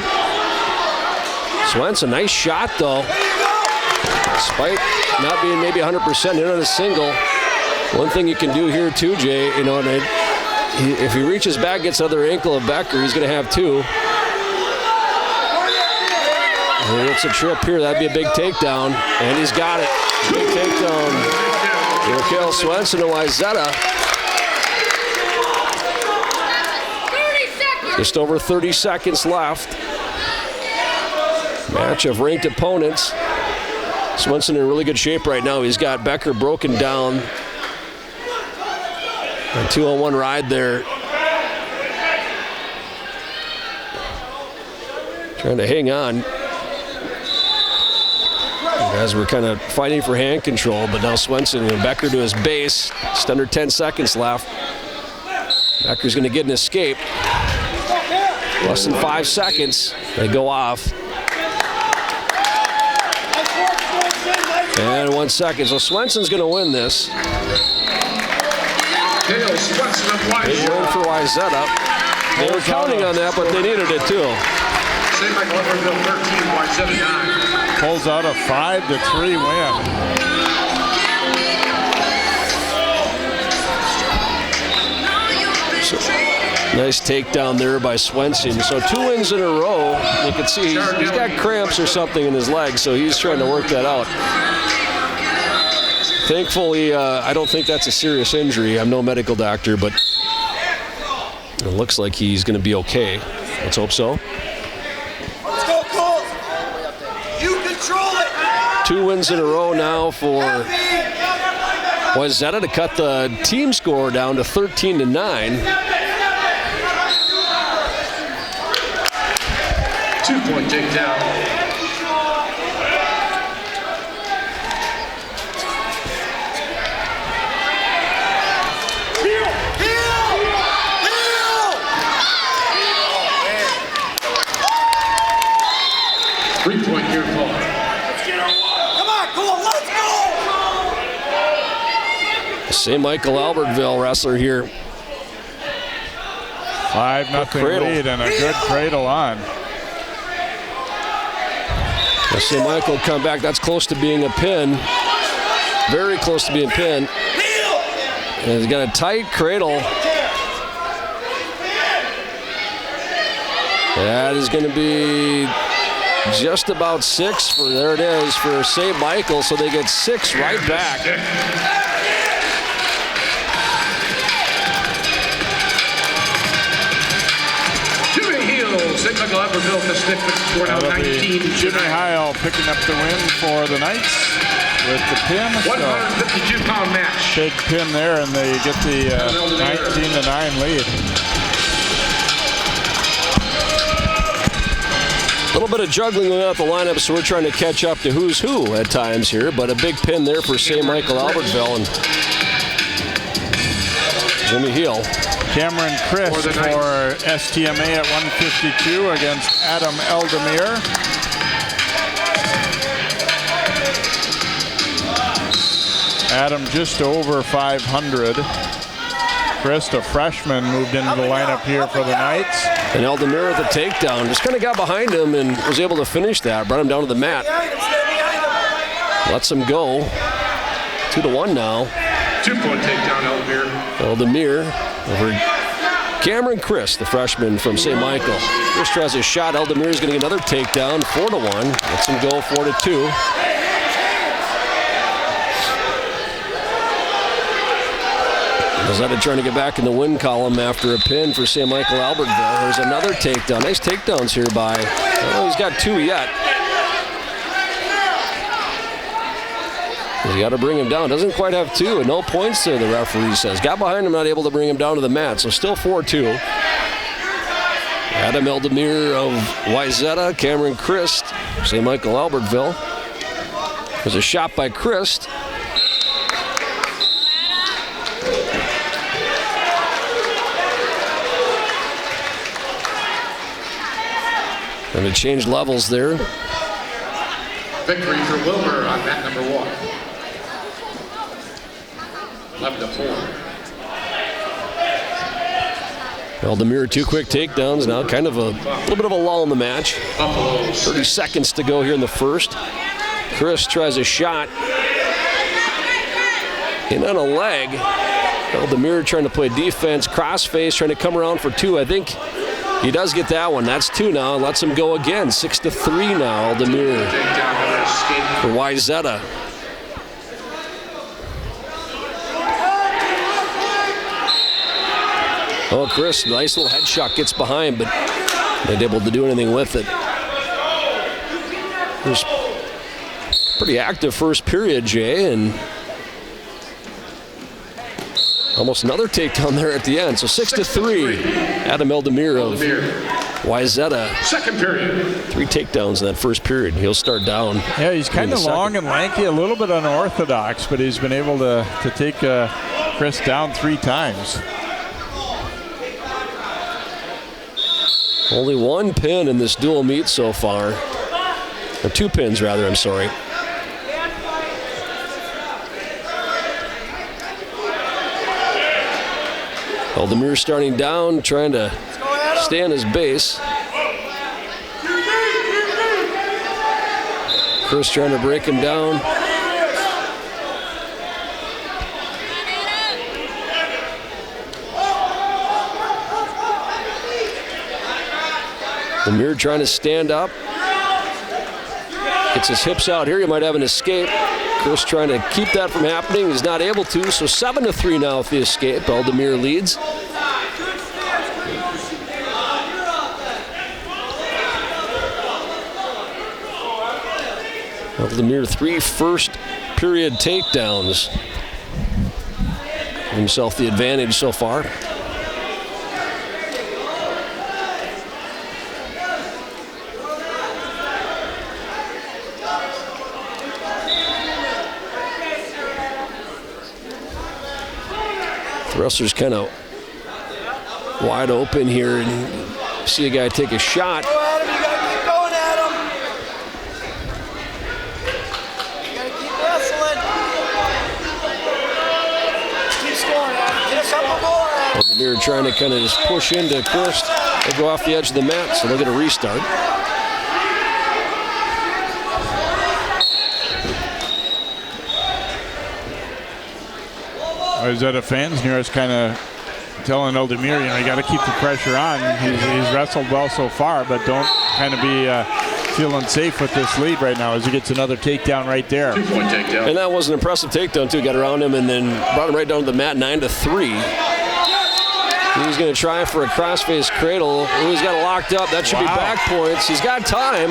Speaker 3: Swenson, nice shot though. Despite not being maybe 100% in on a single. One thing you can do here too, Jay, if he reaches back, gets the other ankle of Becker, he's going to have two. And it's a trip here. That'd be a big takedown. And he's got it. Big takedown. Mikhail Swenson to Wayzata.
Speaker 5: 30 seconds.
Speaker 3: Just over 30 seconds left. Match of ranked opponents. Swenson in really good shape right now. He's got Becker broken down. A 2-on-1 ride there. Trying to hang on. As we're kind of fighting for hand control, but now Swenson and Becker to his base. Just under 10 seconds left. Becker's going to get an escape. Less than 5 seconds. They go off. And 1 second. So Swenson's going to win this. Big win for Wayzata. They were counting on that, but they needed it too.
Speaker 2: St. Michael-Albertville 13, Wayzata 9.
Speaker 1: Pulls out a 5-3 win.
Speaker 3: So, nice takedown there by Swenson. So 2 wins in a row. You can see he's got cramps or something in his leg, so he's trying to work that out. Thankfully, I don't think that's a serious injury. I'm no medical doctor, but it looks like he's going to be okay. Let's hope so.
Speaker 4: Let's go, Cole. You control it.
Speaker 3: 2 wins in a row now for Wayzata to cut the team score down to 13-9.
Speaker 2: 2-point takedown. Three-point here, Paul.
Speaker 4: Come on, Cole, let's go!
Speaker 3: St. Michael-Albertville wrestler here.
Speaker 1: 5-0
Speaker 3: cradle.
Speaker 1: lead and a good cradle on.
Speaker 3: St. Michael come back. That's close to being a pin. Very close to being pin. And he's got a tight cradle. That is going to be just about 6 for, there it is, for St. Michael. So they get 6 right back.
Speaker 2: St. Michael-Albertville to stick the score now 19-9.
Speaker 1: Jimmy Heil picking up the win for the Knights with the pin.
Speaker 2: 152-pound match.
Speaker 1: Big pin there, and they get the 19-9 lead.
Speaker 3: A little bit of juggling without the lineup, so we're trying to catch up to who's who at times here, but a big pin there for St. Michael-Albertville and Jimmy Heil.
Speaker 1: Cameron Chris for STMA at 152 against Adam Eldemir. Adam just over 500. Chris, a freshman, moved into the lineup here for the Knights.
Speaker 3: And Eldemir with the takedown. Just kind of got behind him and was able to finish that. Brought him down to the mat. Lets him go. 2-1 now.
Speaker 2: 2-point takedown, Eldemir.
Speaker 3: Eldemir over Cameron Chris, the freshman from St. Michael. Chris tries a shot. Eldemir's going to get another takedown. 4-1. Lets him go 4-2. Wayzata trying to get back in the win column after a pin for St. Michael-Albertville. There's another takedown. Nice takedowns here by, oh, he's got 2 yet. You got to bring him down. Doesn't quite have 2, and no points there, the referee says. Got behind him, not able to bring him down to the mat, so still 4-2. Adam Eldemir of Wayzata, Cameron Christ, St. Michael-Albertville. There's a shot by Christ. And it changed levels there.
Speaker 2: Victory for Wilmer on mat number 1. 11-4.
Speaker 3: Eldemir, 2 quick takedowns. Now kind of a little bit of a lull in the match. 30 seconds to go here in the first. Chris tries a shot. In on a leg. Eldemir trying to play defense. Crossface trying to come around for 2. I think He does get that one. That's 2 now. Lets him go again. 6-3 now. Aldemir for Wayzata. Oh, Chris, nice little headshot, gets behind, but not able to do anything with it. It was pretty active first period, Jay, and almost another takedown there at the end. So 6-3. Adam Aldemir of Wayzata.
Speaker 2: Second period.
Speaker 3: 3 takedowns in that first period. He'll start down.
Speaker 1: Yeah, he's kind of long and lanky, a little bit unorthodox, but he's been able to take Chris down 3 times.
Speaker 3: Only 1 pin in this dual meet so far. Or 2 pins, rather, I'm sorry. Aldemir starting down, trying to stay on his base. Chris trying to break him down. Aldemir trying to stand up. Gets his hips out here. He might have an escape. Chris trying to keep that from happening. He's not able to. So 7-3 now with the escape. Aldemir leads. Aldemir 3 first period takedowns. Give himself the advantage so far. The wrestler's kind of wide open here, and you see a guy take a shot.
Speaker 4: Go Adam, you gotta keep going, Adam. You gotta keep wrestling. Keep scoring, Adam. Get a couple more, Adam.
Speaker 3: Aldemir trying to kind of just push into Chris. They go off the edge of the mat, so they'll get a restart.
Speaker 1: Wayzata fans near us kind of telling Aldemir, you got to keep the pressure on. He's wrestled well so far, but don't kind of be feeling safe with this lead right now as he gets another takedown right there.
Speaker 2: 2-point takedown.
Speaker 3: And that was an impressive takedown, too. Got around him and then brought him right down to the mat, 9-3. He's going to try for a crossface cradle. He's got it locked up. That should be back points. He's got time.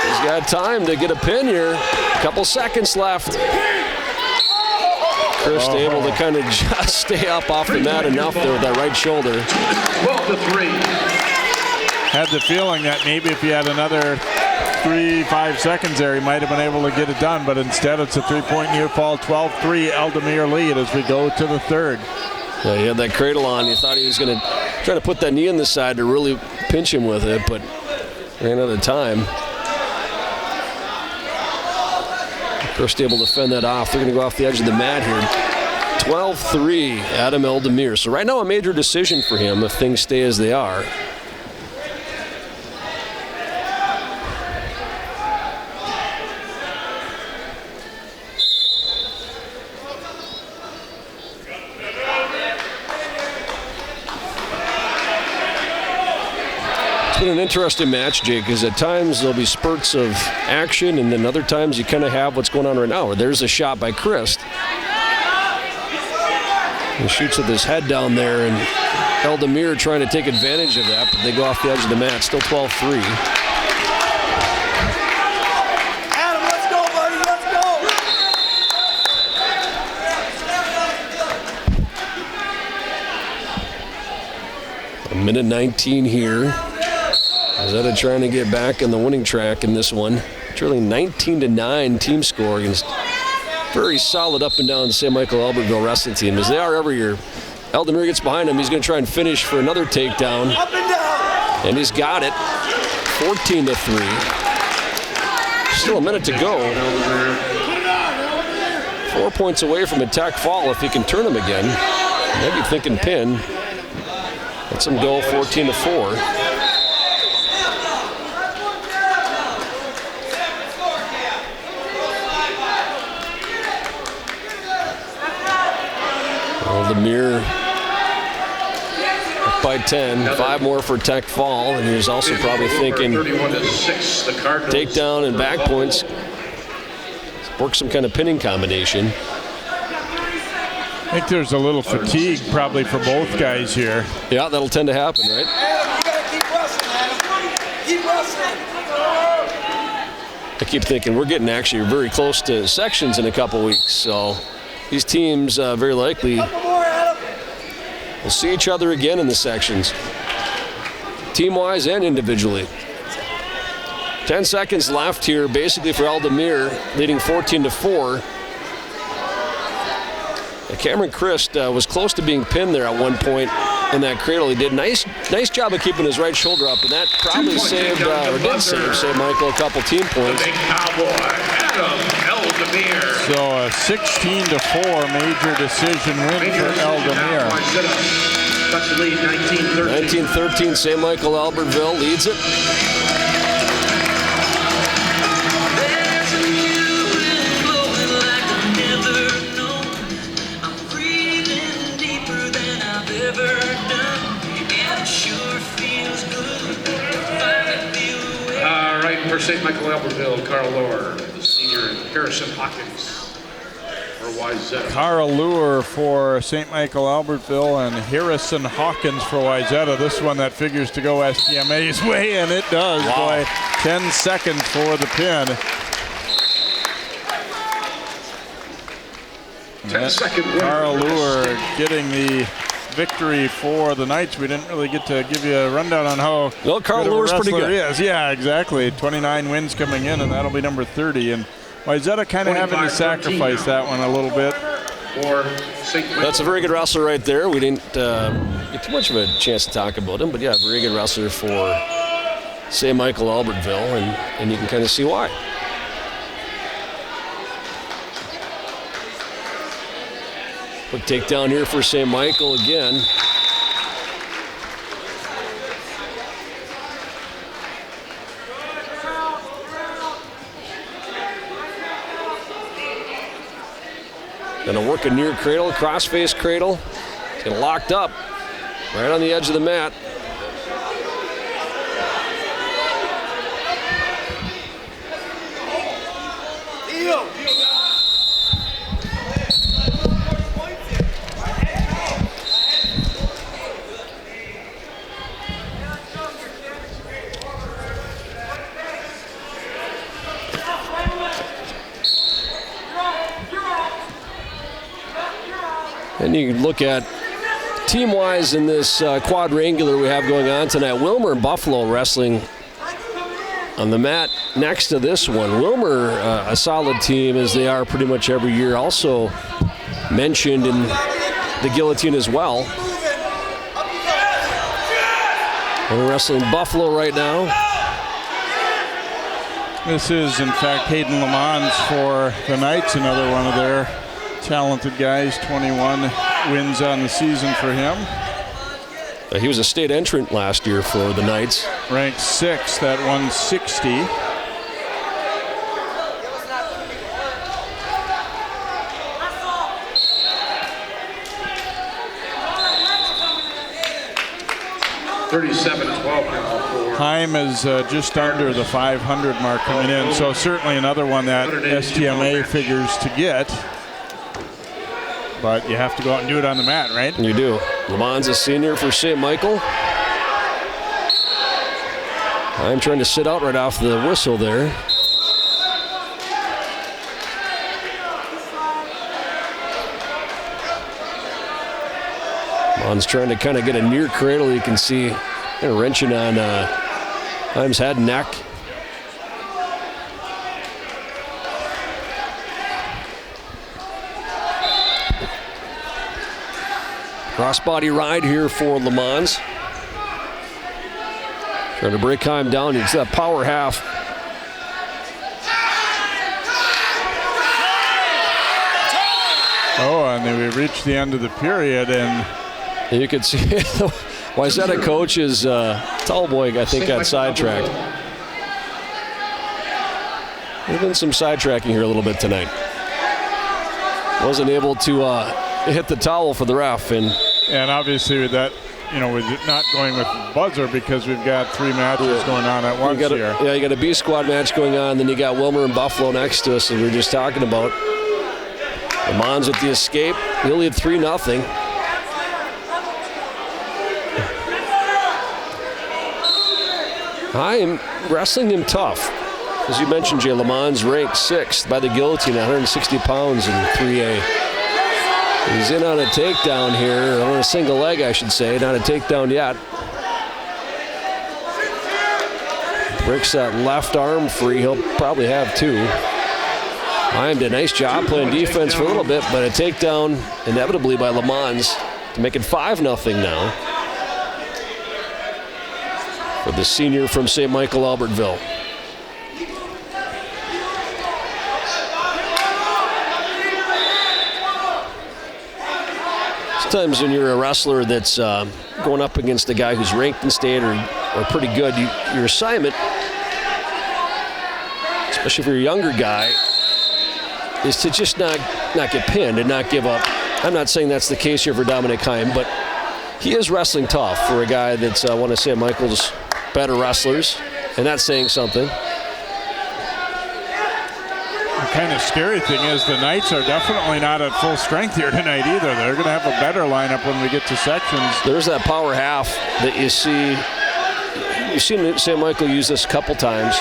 Speaker 3: He's got time to get a pin here. A couple seconds left. Chris able to kind of just stay up off the mat enough there with that right shoulder.
Speaker 2: 12-3.
Speaker 1: Had the feeling that maybe if he had another 3-5 seconds there, he might have been able to get it done, but instead it's a 3-point near fall. 12-3 Aldemir lead as we go to the third.
Speaker 3: Yeah, he had that cradle on. You thought he was going to try to put that knee in the side to really pinch him with it, but ran out of time. First able to fend that off. They're going to go off the edge of the mat here. 12-3, Adam Aldemir. So right now a major decision for him if things stay as they are. It's been an interesting match, Jake, because at times there'll be spurts of action, and then other times you kind of have what's going on right now. There's a shot by Chris. He shoots with his head down there, and Aldemir trying to take advantage of that, but they go off the edge of the mat. Still 12-3.
Speaker 4: Adam, let's go, buddy. Let's go.
Speaker 3: A minute 19 here. Wayzata trying to get back on the winning track in this one. Trailing 19-9 team score against very solid up and down St. Michael-Albertville wrestling team, as they are every year. Aldemir gets behind him. He's going to try and finish for another takedown.
Speaker 4: Up and down.
Speaker 3: And he's got it. 14-3. Still a minute to go. 4 points away from a tech fall if he can turn him again. Maybe thinking pin. Lets him go 14-4. Aldemir, a by 10. 5 more for Tech Fall, and he was also probably thinking
Speaker 2: 31-6, the Cardinals.
Speaker 3: takedown and back points. Work some kind of pinning combination.
Speaker 1: I think there's a little fatigue probably for both guys here.
Speaker 3: Yeah, that'll tend to happen, right?
Speaker 4: Adam, you gotta keep wrestling, Adam. Keep wrestling.
Speaker 3: I keep thinking we're getting actually very close to sections in a couple weeks, so these teams very likely
Speaker 4: Couple more, Adam.
Speaker 3: will see each other again in the sections, team-wise and individually. 10 seconds left here, basically for Eldemir, leading 14-4. Cameron Christ was close to being pinned there at one point in that cradle. He did nice job of keeping his right shoulder up, and that probably saved, or did save Michael a couple team points.
Speaker 2: The big cowboy, Adam Eldemir.
Speaker 1: So a 16-4 major decision win for Eldemir.
Speaker 2: That's the lead, 19-13.
Speaker 3: 19-13, St. Michael-Albertville leads it.
Speaker 2: For St. Michael-Albertville, Carl Lohr, the senior, and Harrison Hawkins for Wayzata.
Speaker 1: Carl Lohr for St. Michael-Albertville and Harrison Hawkins for Wayzata. This one that figures to go STMA's way, and it does.
Speaker 3: Wow.
Speaker 1: Boy, 10 seconds for the pin.
Speaker 2: 10-second win.
Speaker 1: Carl Lohr getting the victory for the Knights. We didn't really get to give you a rundown on how
Speaker 3: Well, Carl
Speaker 1: good of a
Speaker 3: Lohr's pretty
Speaker 1: wrestler
Speaker 3: good.
Speaker 1: he is. Yeah, exactly. 29 wins coming in, and that'll be number 30. And Wayzata kind of having to
Speaker 2: 25-13
Speaker 1: sacrifice that one a little bit.
Speaker 2: For St. Michael.
Speaker 3: That's a very good wrestler right there. We didn't get too much of a chance to talk about him, but yeah, very good wrestler for St. Michael-Albertville, and you can kind of see why. Quick takedown here for St. Michael again. Gonna work a near cradle, cross-face cradle. It's gonna locked up right on the edge of the mat. And you can look at team-wise in this quadrangular we have going on tonight. Wilmer and Buffalo wrestling on the mat next to this one. Wilmer, a solid team as they are pretty much every year. Also mentioned in the guillotine as well. And we're wrestling Buffalo right now.
Speaker 1: This is, in fact, Hayden Lamons for the Knights, another one of their talented guys. 21 wins on the season for him.
Speaker 3: He was a state entrant last year for the Knights.
Speaker 1: Ranked 6th at 160. Time is just under the 500 mark coming in, so certainly another one that STMA figures to get. But you have to go out and do it on the mat, right?
Speaker 3: You do. Lamon's a senior for St. Michael. I'm trying to sit out right off the whistle there. Lamon's trying to kind of get a near cradle. You can see kind of wrenching on Himes' head and neck. Crossbody ride here for Lamons. Trying to break Himes down. It's that power half.
Speaker 1: Oh, and then we reached the end of the period, and
Speaker 3: you can see Wayzata coach's tall boy, I think, got sidetracked. There's been some sidetracking here a little bit tonight. Wasn't able to hit the towel for the ref, and
Speaker 1: obviously with that we're not going with buzzer because we've got 3 matches going on at once here.
Speaker 3: Yeah, you got a B squad match going on, then you got Wilmer and Buffalo next to us, as we were just talking about. Le Mans with the escape. He'll lead 3-0. I am wrestling him tough. As you mentioned, Jay, Le Mans ranked 6th by the guillotine at 160 pounds in 3A. He's in on a takedown here, on a single leg, I should say, not a takedown yet. Breaks that left arm free. He'll probably have 2. Hyman did a nice job playing defense for a little bit, but a takedown inevitably by Le Mans to make it 5-0 now for the senior from St. Michael-Albertville. Sometimes when you're a wrestler that's going up against a guy who's ranked in state or pretty good, your assignment, especially if you're a younger guy, is to just not get pinned and not give up. I'm not saying that's the case here for Dominic Heim, but he is wrestling tough for a guy that's one of St. Michael's better wrestlers, and that's saying something.
Speaker 1: The kind of scary thing is the Knights are definitely not at full strength here tonight either. They're going to have a better lineup when we get to sections.
Speaker 3: There's that power half that you see. You've seen St. Michael use this a couple times,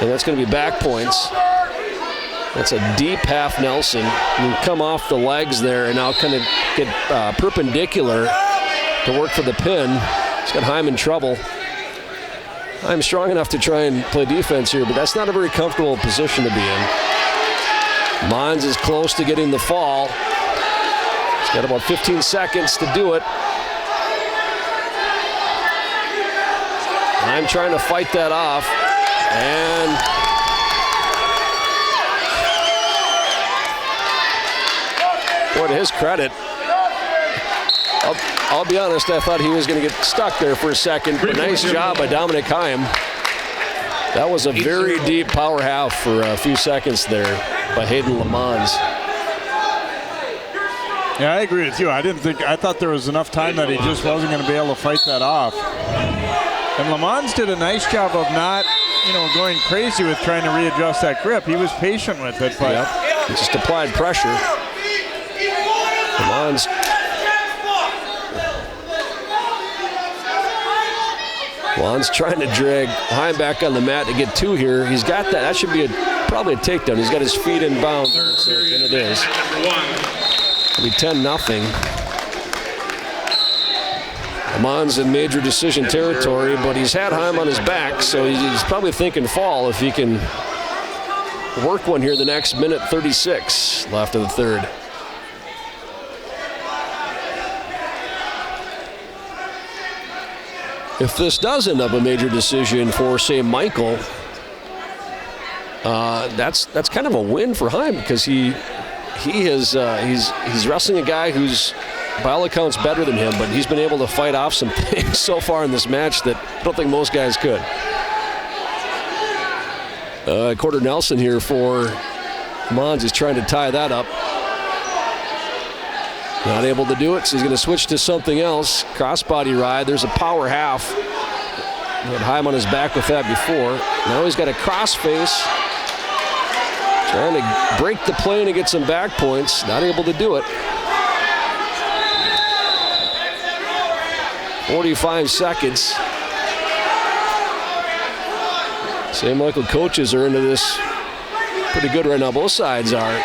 Speaker 3: and that's going to be back points. That's a deep half Nelson. You come off the legs there and now kind of get perpendicular to work for the pin. It's got Heim in trouble. I'm strong enough to try and play defense here, but that's not a very comfortable position to be in. Mons is close to getting the fall. He's got about 15 seconds to do it. I'm trying to fight that off, and boy, to his credit, I'll be honest, I thought he was going to get stuck there for a second, but nice job by Dominic Heim. That was a very deep power half for a few seconds there by Hayden Le Mans.
Speaker 1: Yeah, I agree with you. I thought there was enough time that he just wasn't going to be able to fight that off. And Le Mans did a nice job of not, going crazy with trying to readjust that grip. He was patient with it, but
Speaker 3: he just applied pressure. Le Mans trying to drag Heim back on the mat to get 2 here. He's got that. That should be probably a takedown. He's got his feet in bounds, and it is. It'll be 10-0. Le Mans in major decision territory, but he's had Heim on his back, so he's probably thinking fall if he can work one here the next minute 36 left of the third. If this does end up a major decision for St. Michael, that's kind of a win for Heim because he's wrestling a guy who's by all accounts better than him, but he's been able to fight off some things so far in this match that I don't think most guys could. Quarter Nelson here for Mons is trying to tie that up. Not able to do it, so he's going to switch to something else. Crossbody ride. There's a power half. He had Heim on his back with that before. Now he's got a crossface. Trying to break the plane and get some back points. Not able to do it. 45 seconds. St. Michael coaches are into this pretty good right now. Both sides are.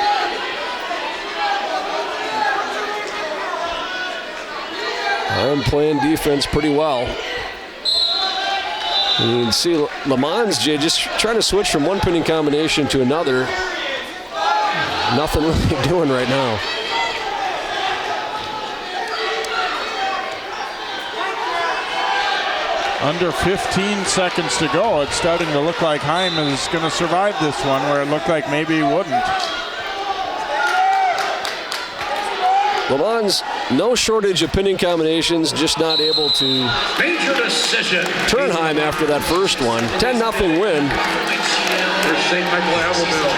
Speaker 3: I'm playing defense pretty well. You can see Le Mans, Jay, just trying to switch from one pinning combination to another. Nothing really doing right now.
Speaker 1: Under 15 seconds to go. It's starting to look like Heim is going to survive this one, where it looked like maybe he wouldn't.
Speaker 3: Le Mans, no shortage of pinning combinations, just not able to
Speaker 2: Major decision.
Speaker 3: turn Heim after that first one. 10-0 win.
Speaker 2: For St. Michael-Albertville.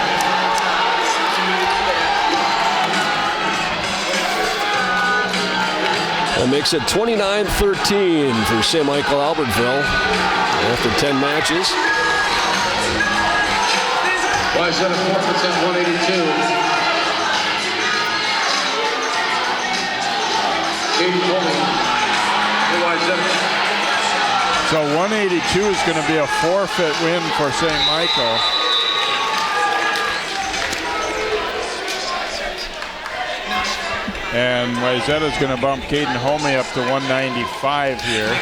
Speaker 3: That makes it 29-13 for St. Michael-Albertville after 10 matches.
Speaker 2: Wayzata forfeits at 182. Katie Coleman for Wayzata.
Speaker 1: So 182 is going to be a forfeit win for St. Michael. And Wayzata is going to bump Caden Homey up to 195 here.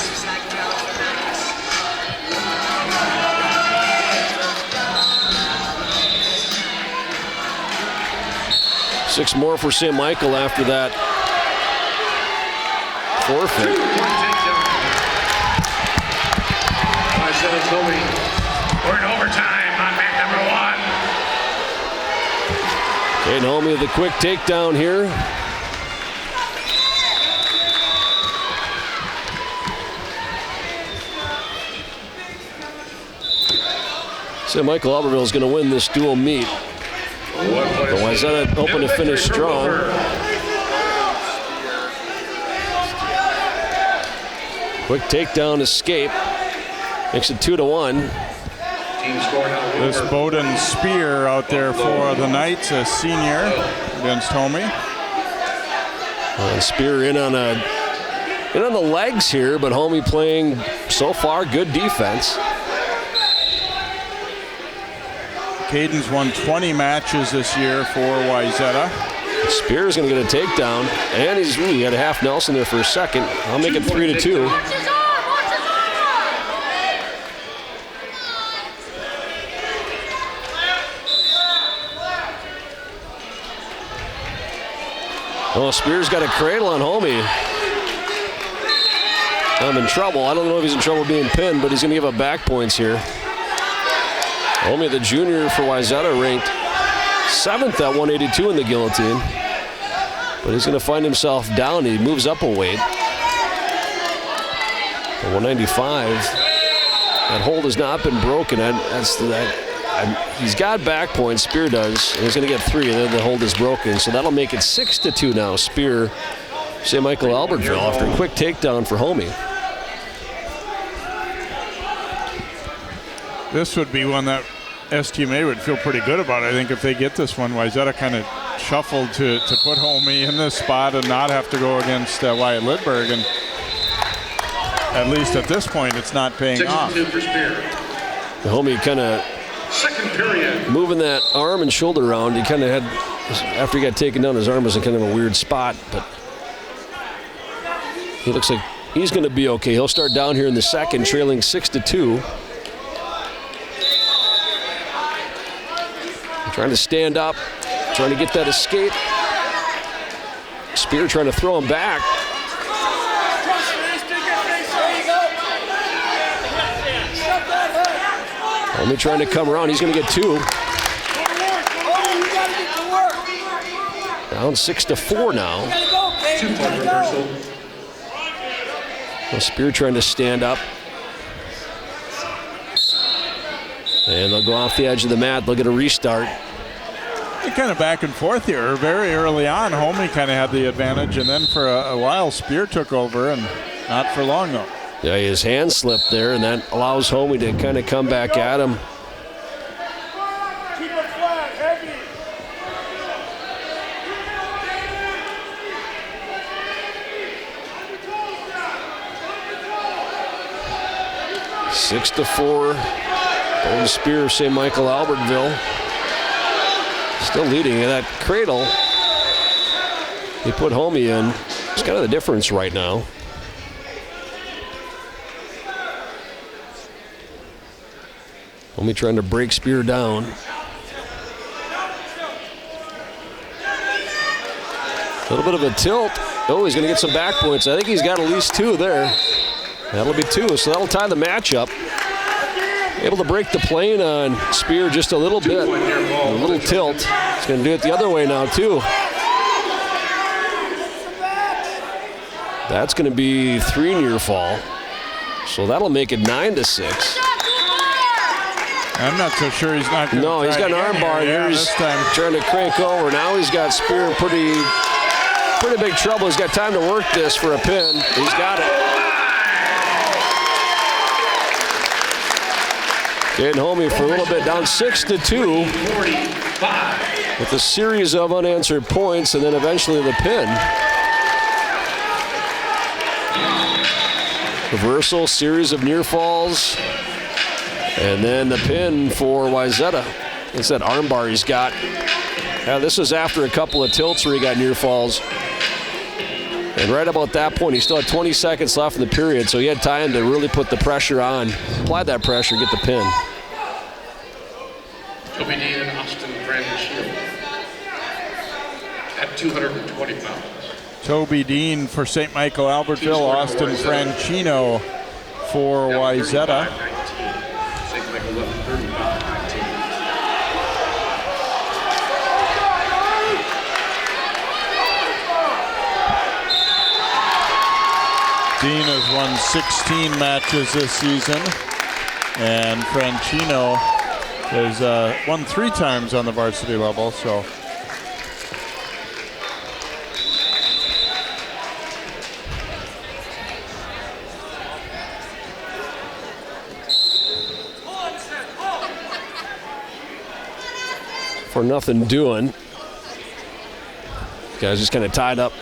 Speaker 3: Six more for St. Michael after that forfeit.
Speaker 2: Wayzata Homey. We're in overtime on mat number 1.
Speaker 3: Caden Homey with a quick takedown here. St. Michael-Albertville is going to win this dual meet. But Wayzata hoping to finish strong. Quick takedown escape. Makes it 2-1.
Speaker 1: This Bowden Spear out there for the Knights, a senior against Homey.
Speaker 3: Spear in on the legs here, but Homey playing so far good defense.
Speaker 1: Caden's won 20 matches this year for Wayzata.
Speaker 3: Spear's going to get a takedown, and he had a half Nelson there for a second. I'll make it 3-2.
Speaker 5: Watch his arm! Watch his arm!
Speaker 3: Oh, Spear's got a cradle on Homey. I'm in trouble. I don't know if he's in trouble being pinned, but he's going to give up back points here. Homey, the junior for Wayzata, ranked 7th at 182 in the guillotine. But he's going to find himself down. He moves up a weight. At 195. That hold has not been broken. He's got back points, Spear does. And he's going to get 3, and then the hold is broken. So that'll make it 6-2 now. Spear, St. Michael-Albertville after a quick takedown for Homey.
Speaker 1: This would be one that STMA would feel pretty good about, I think, if they get this one. Wayzata kind of shuffled to put Homey in this spot and not have to go against Wyatt Lidberg. And at least at this point, it's not paying off.
Speaker 3: Homey kind of moving that arm and shoulder around. He kind of had, after he got taken down, his arm was in kind of a weird spot, but he looks like he's going to be okay. He'll start down here in the second, trailing 6-2. Trying to stand up, trying to get that escape. Spear trying to throw him back. Only trying to come around. He's going to get 2. Down 6-4 now. Well, Spear trying to stand up. And they'll go off the edge of the mat. They'll get a restart.
Speaker 1: They're kind of back and forth here. Very early on, Homey kind of had the advantage, and then for a while, Spear took over, and not for long, though.
Speaker 3: Yeah, his hand slipped there, and that allows Homey to kind of come back at him.
Speaker 4: Keep it flat, heavy.
Speaker 3: 6-4. Golden Spear of St. Michael-Albertville. Still leading in that cradle. He put Homey in. It's kind of the difference right now. Homey trying to break Spear down. A little bit of a tilt. Oh, he's going to get some back points. I think he's got at least 2 there. That'll be 2, so that'll tie the match up. Able to break the plane on Spear just a little bit. A little tilt. He's going to do it the other way now, too. That's going to be 3 near fall. So that'll make it 9-6.
Speaker 1: I'm not so sure he's not going to.
Speaker 3: No, he's got an arm bar here. He's trying to crank over. Now he's got Spear pretty pretty big trouble. He's got time to work this for a pin. He's got it. Getting home here for a little bit, down 6-2 with a series of unanswered points and then eventually the pin. Reversal, series of near falls, and then the pin for Wayzata. It's that armbar he's got. This was after a couple of tilts where he got near falls. And right about that point, he still had 20 seconds left in the period, so he had time to really put the pressure on, apply that pressure, get the pin.
Speaker 2: Toby Dean and Austin Franchino at 220 pounds.
Speaker 1: Toby Dean for St. Michael-Albertville, Austin Franchino for Wayzata.
Speaker 2: St. Michael left 35-19.
Speaker 1: Dean has won 16 matches this season, and Franchino has won 3 times on the varsity level. So
Speaker 3: for nothing doing. Guys just kind of tied up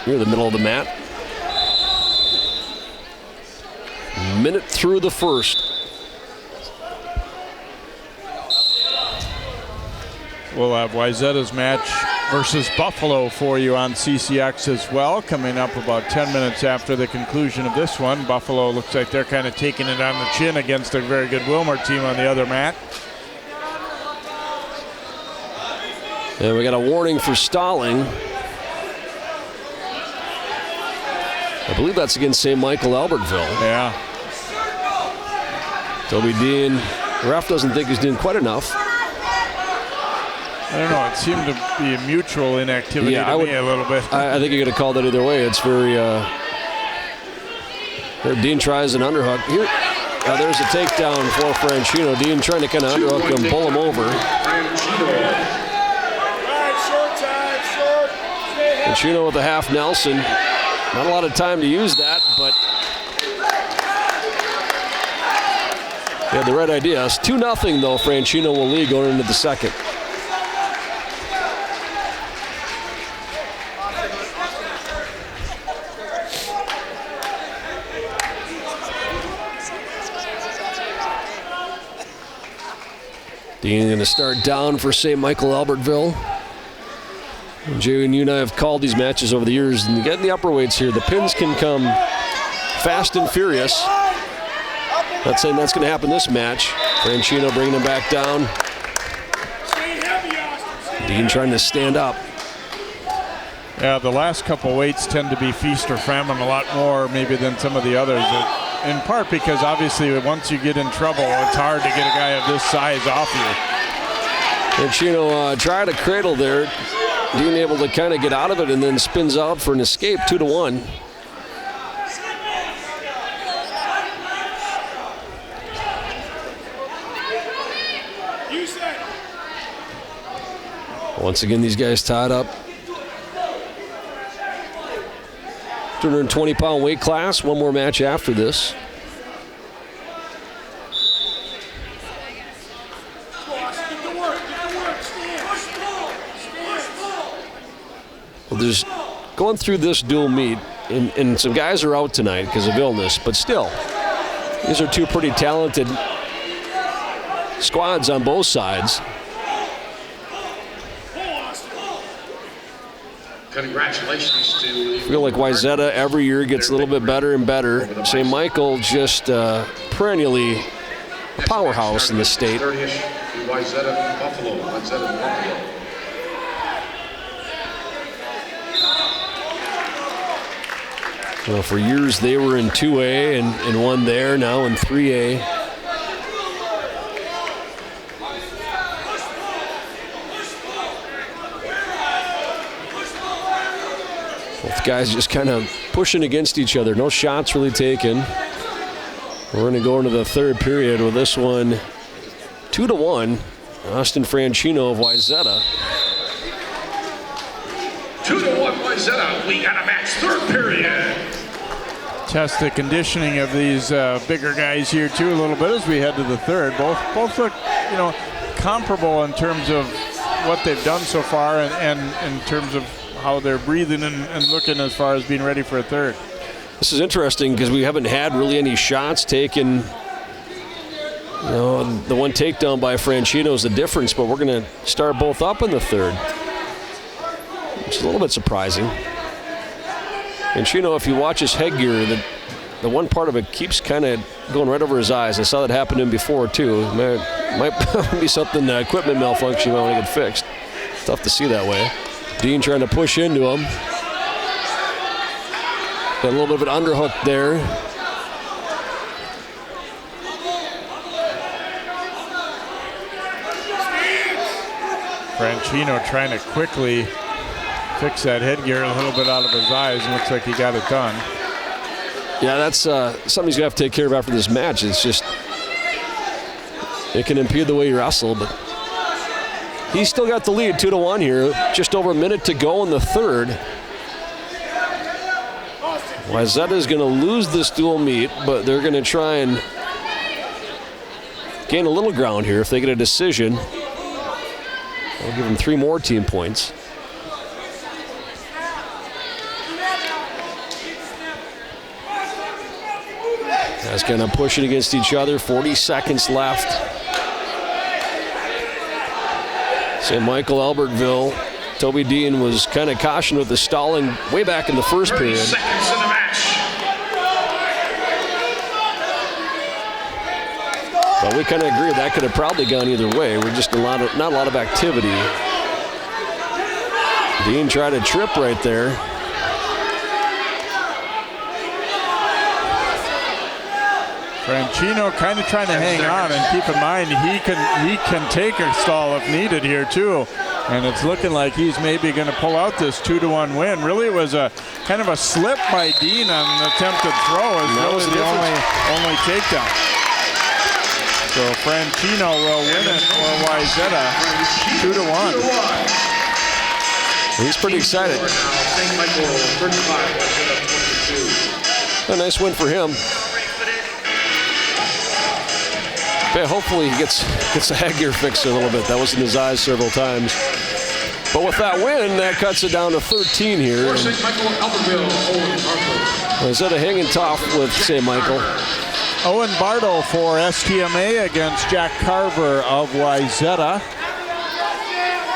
Speaker 3: here in the middle of the mat. Minute through the first.
Speaker 1: we'll have Wayzata's match versus Buffalo for you on CCX as well, coming up about 10 minutes after the conclusion of this one. Buffalo looks like they're kind of taking it on the chin against a very good Wilmer team on the other mat.
Speaker 3: And we got a warning for stalling. I believe that's against St. Michael-Albertville.
Speaker 1: Yeah.
Speaker 3: Toby Dean, the ref doesn't think he's doing quite enough.
Speaker 1: I don't know, it seemed to be a mutual inactivity to me a little bit.
Speaker 3: I think you're going to call that either way. It's very, Dean tries an underhook. Here, there's a takedown for Franchino. Dean trying to kind of underhook him, pull him over. Franchino with a half Nelson. Not a lot of time to use that, but he had the right idea. It's 2-0 though. Franchino will lead going into the second. Dean going to start down for St. Michael-Albertville. Jay and you and I have called these matches over the years, and you get in the upper weights here, the pins can come fast and furious. Not saying that's going to happen this match. Franchino bringing him back down. Dean trying to stand up.
Speaker 1: Yeah, the last couple weights tend to be feast or famine a lot more maybe than some of the others. In part because obviously once you get in trouble, it's hard to get a guy of this size off you.
Speaker 3: Franchino tried a cradle there. Dean able to kind of get out of it and then spins out for an escape, 2-1. Once again, these guys tied up. 220-pound weight class. One more match after this. Well, there's going through this dual meet, and some guys are out tonight because of illness, but still, these are two pretty talented squads on both sides.
Speaker 2: Congratulations to.
Speaker 3: I feel like Wayzata every year gets a little bit better and better. St. Michael just perennially a powerhouse in the state.
Speaker 2: Wayzata Buffalo. Wayzata Buffalo.
Speaker 3: Well, for years they were in 2A and won there, now in 3A. Both guys just kind of pushing against each other. No shots really taken. We're going to go into the third period with this one 2-1. Austin Franchino of Wayzata.
Speaker 2: 2-1 Wayzata. We got a match, third period.
Speaker 1: Test the conditioning of these bigger guys here too a little bit as we head to the third. Both look, comparable in terms of what they've done so far and in terms of how they're breathing and looking as far as being ready for a third.
Speaker 3: This is interesting because we haven't had really any shots taken. The one takedown by Franchino is the difference, but we're going to start both up in the third, which is a little bit surprising. Franchino, if you watch his headgear, the one part of it keeps kind of going right over his eyes. I saw that happen to him before, too. Might be something, equipment malfunction you want to get fixed. Tough to see that way. Dean trying to push into him. Got a little bit of an underhook there.
Speaker 1: Franchino trying to quickly fix that headgear a little bit out of his eyes, and looks like he got it done.
Speaker 3: Yeah, that's something he's going to have to take care of after this match. It's just, it can impede the way you wrestle, but he's still got the lead, 2-1 here. Just over a minute to go in the third. Wayzata is going to lose this dual meet, but they're going to try and gain a little ground here if they get a decision. I'll give them 3 more team points. Guys kind of pushing against each other. 40 seconds left. St. Michael-Albertville. Toby Dean was kind of cautioned with the stalling way back in the first period.
Speaker 2: 30 seconds in the match.
Speaker 3: But we kind of agree that could have probably gone either way. We're just not a lot of activity. Dean tried to trip right there.
Speaker 1: Franchino kind of trying to hang on, and keep in mind he can take a stall if needed here too. And it's looking like he's maybe going to pull out this 2-1 win. Really, it was a kind of a slip by Dean on an attempted throw. Is really the only takedown. So Franchino will win it for Wayzata, 2-1.
Speaker 3: He's pretty excited.
Speaker 2: St. Michael 35, Wayzata 22.
Speaker 3: A nice win for him. Okay, hopefully he gets the headgear fixed a little bit. That was in his eyes several times. But with that win, that cuts it down to 13 here.
Speaker 2: For St. Michael-Albertville, Owen Bartle.
Speaker 3: Wayzata hanging tough with St. Michael.
Speaker 1: Owen Bartle for STMA against Jack Carver of Wayzata.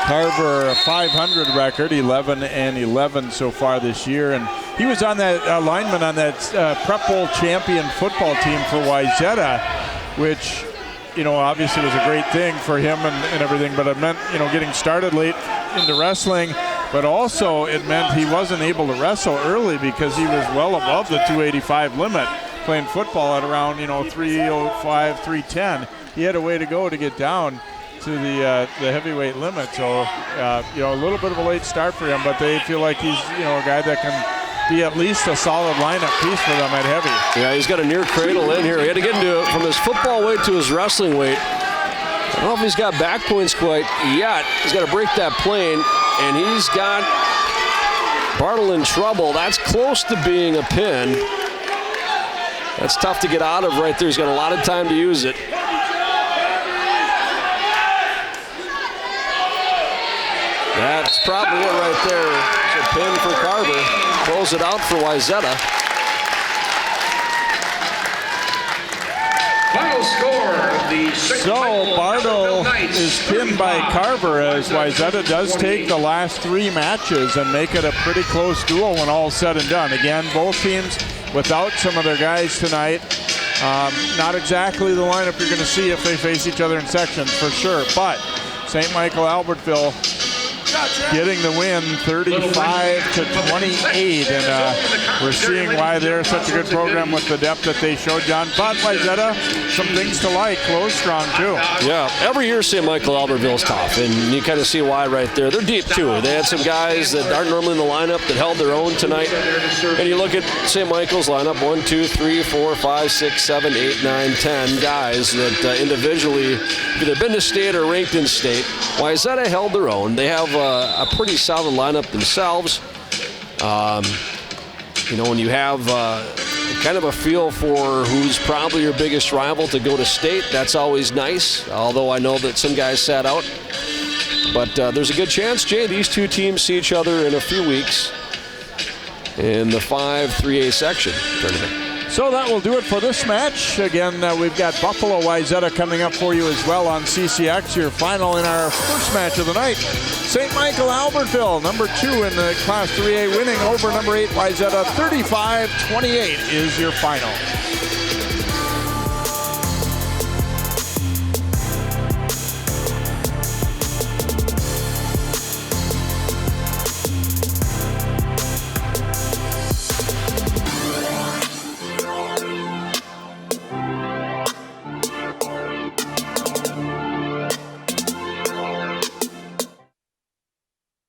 Speaker 1: Carver, a 500 record, 11-11 so far this year. And he was on that lineman on that Prep Bowl champion football team for Wayzata, which, obviously was a great thing for him and everything, but it meant, getting started late into wrestling, but also it meant he wasn't able to wrestle early because he was well above the 285 limit, playing football at around, 305, 310. He had a way to go to get down to the heavyweight limit. So, a little bit of a late start for him, but they feel like he's, a guy that can be at least a solid lineup piece for them at heavy.
Speaker 3: Yeah, he's got a near cradle in here. He had to get into it from his football weight to his wrestling weight. I don't know if he's got back points quite yet. He's got to break that plane, and he's got Bartle in trouble. That's close to being a pin. That's tough to get out of right there. He's got a lot of time to use it. That's probably it right there. It's a pin for Carver. Close it out for Wayzata.
Speaker 2: Final score, the
Speaker 1: So Bartle is pinned by Carver as Wayzata does take the last 3 matches and make it a pretty close duel when all's said and done. Again, both teams without some of their guys tonight. Not exactly the lineup you're going to see if they face each other in sections for sure, but St. Michael-Albertville getting the win 35-28, and we're seeing why they're such a good program with the depth that they showed, John. But Wayzata, some things to like, close strong too.
Speaker 3: Yeah, every year St. Michael-Albertville's tough, and you kind of see why right there. They're deep too. They had some guys that aren't normally in the lineup that held their own tonight. And you look at St. Michael's lineup, 1, 2, 3, 4, 5, 6, 7, 8, 9, 10 guys that individually either been to state or ranked in state. Wayzata held their own. They have a pretty solid lineup themselves. When you have kind of a feel for who's probably your biggest rival to go to state, that's always nice, although I know that some guys sat out. But there's a good chance, Jay, these two teams see each other in a few weeks in the 5-3A section tournament.
Speaker 1: So that will do it for this match. Again, we've got Buffalo Wayzata coming up for you as well on CCX. Your final in our first match of the night. St. Michael-Albertville, number 2 in the Class 3A, winning over number 8 Wayzata. 35-28 is your final.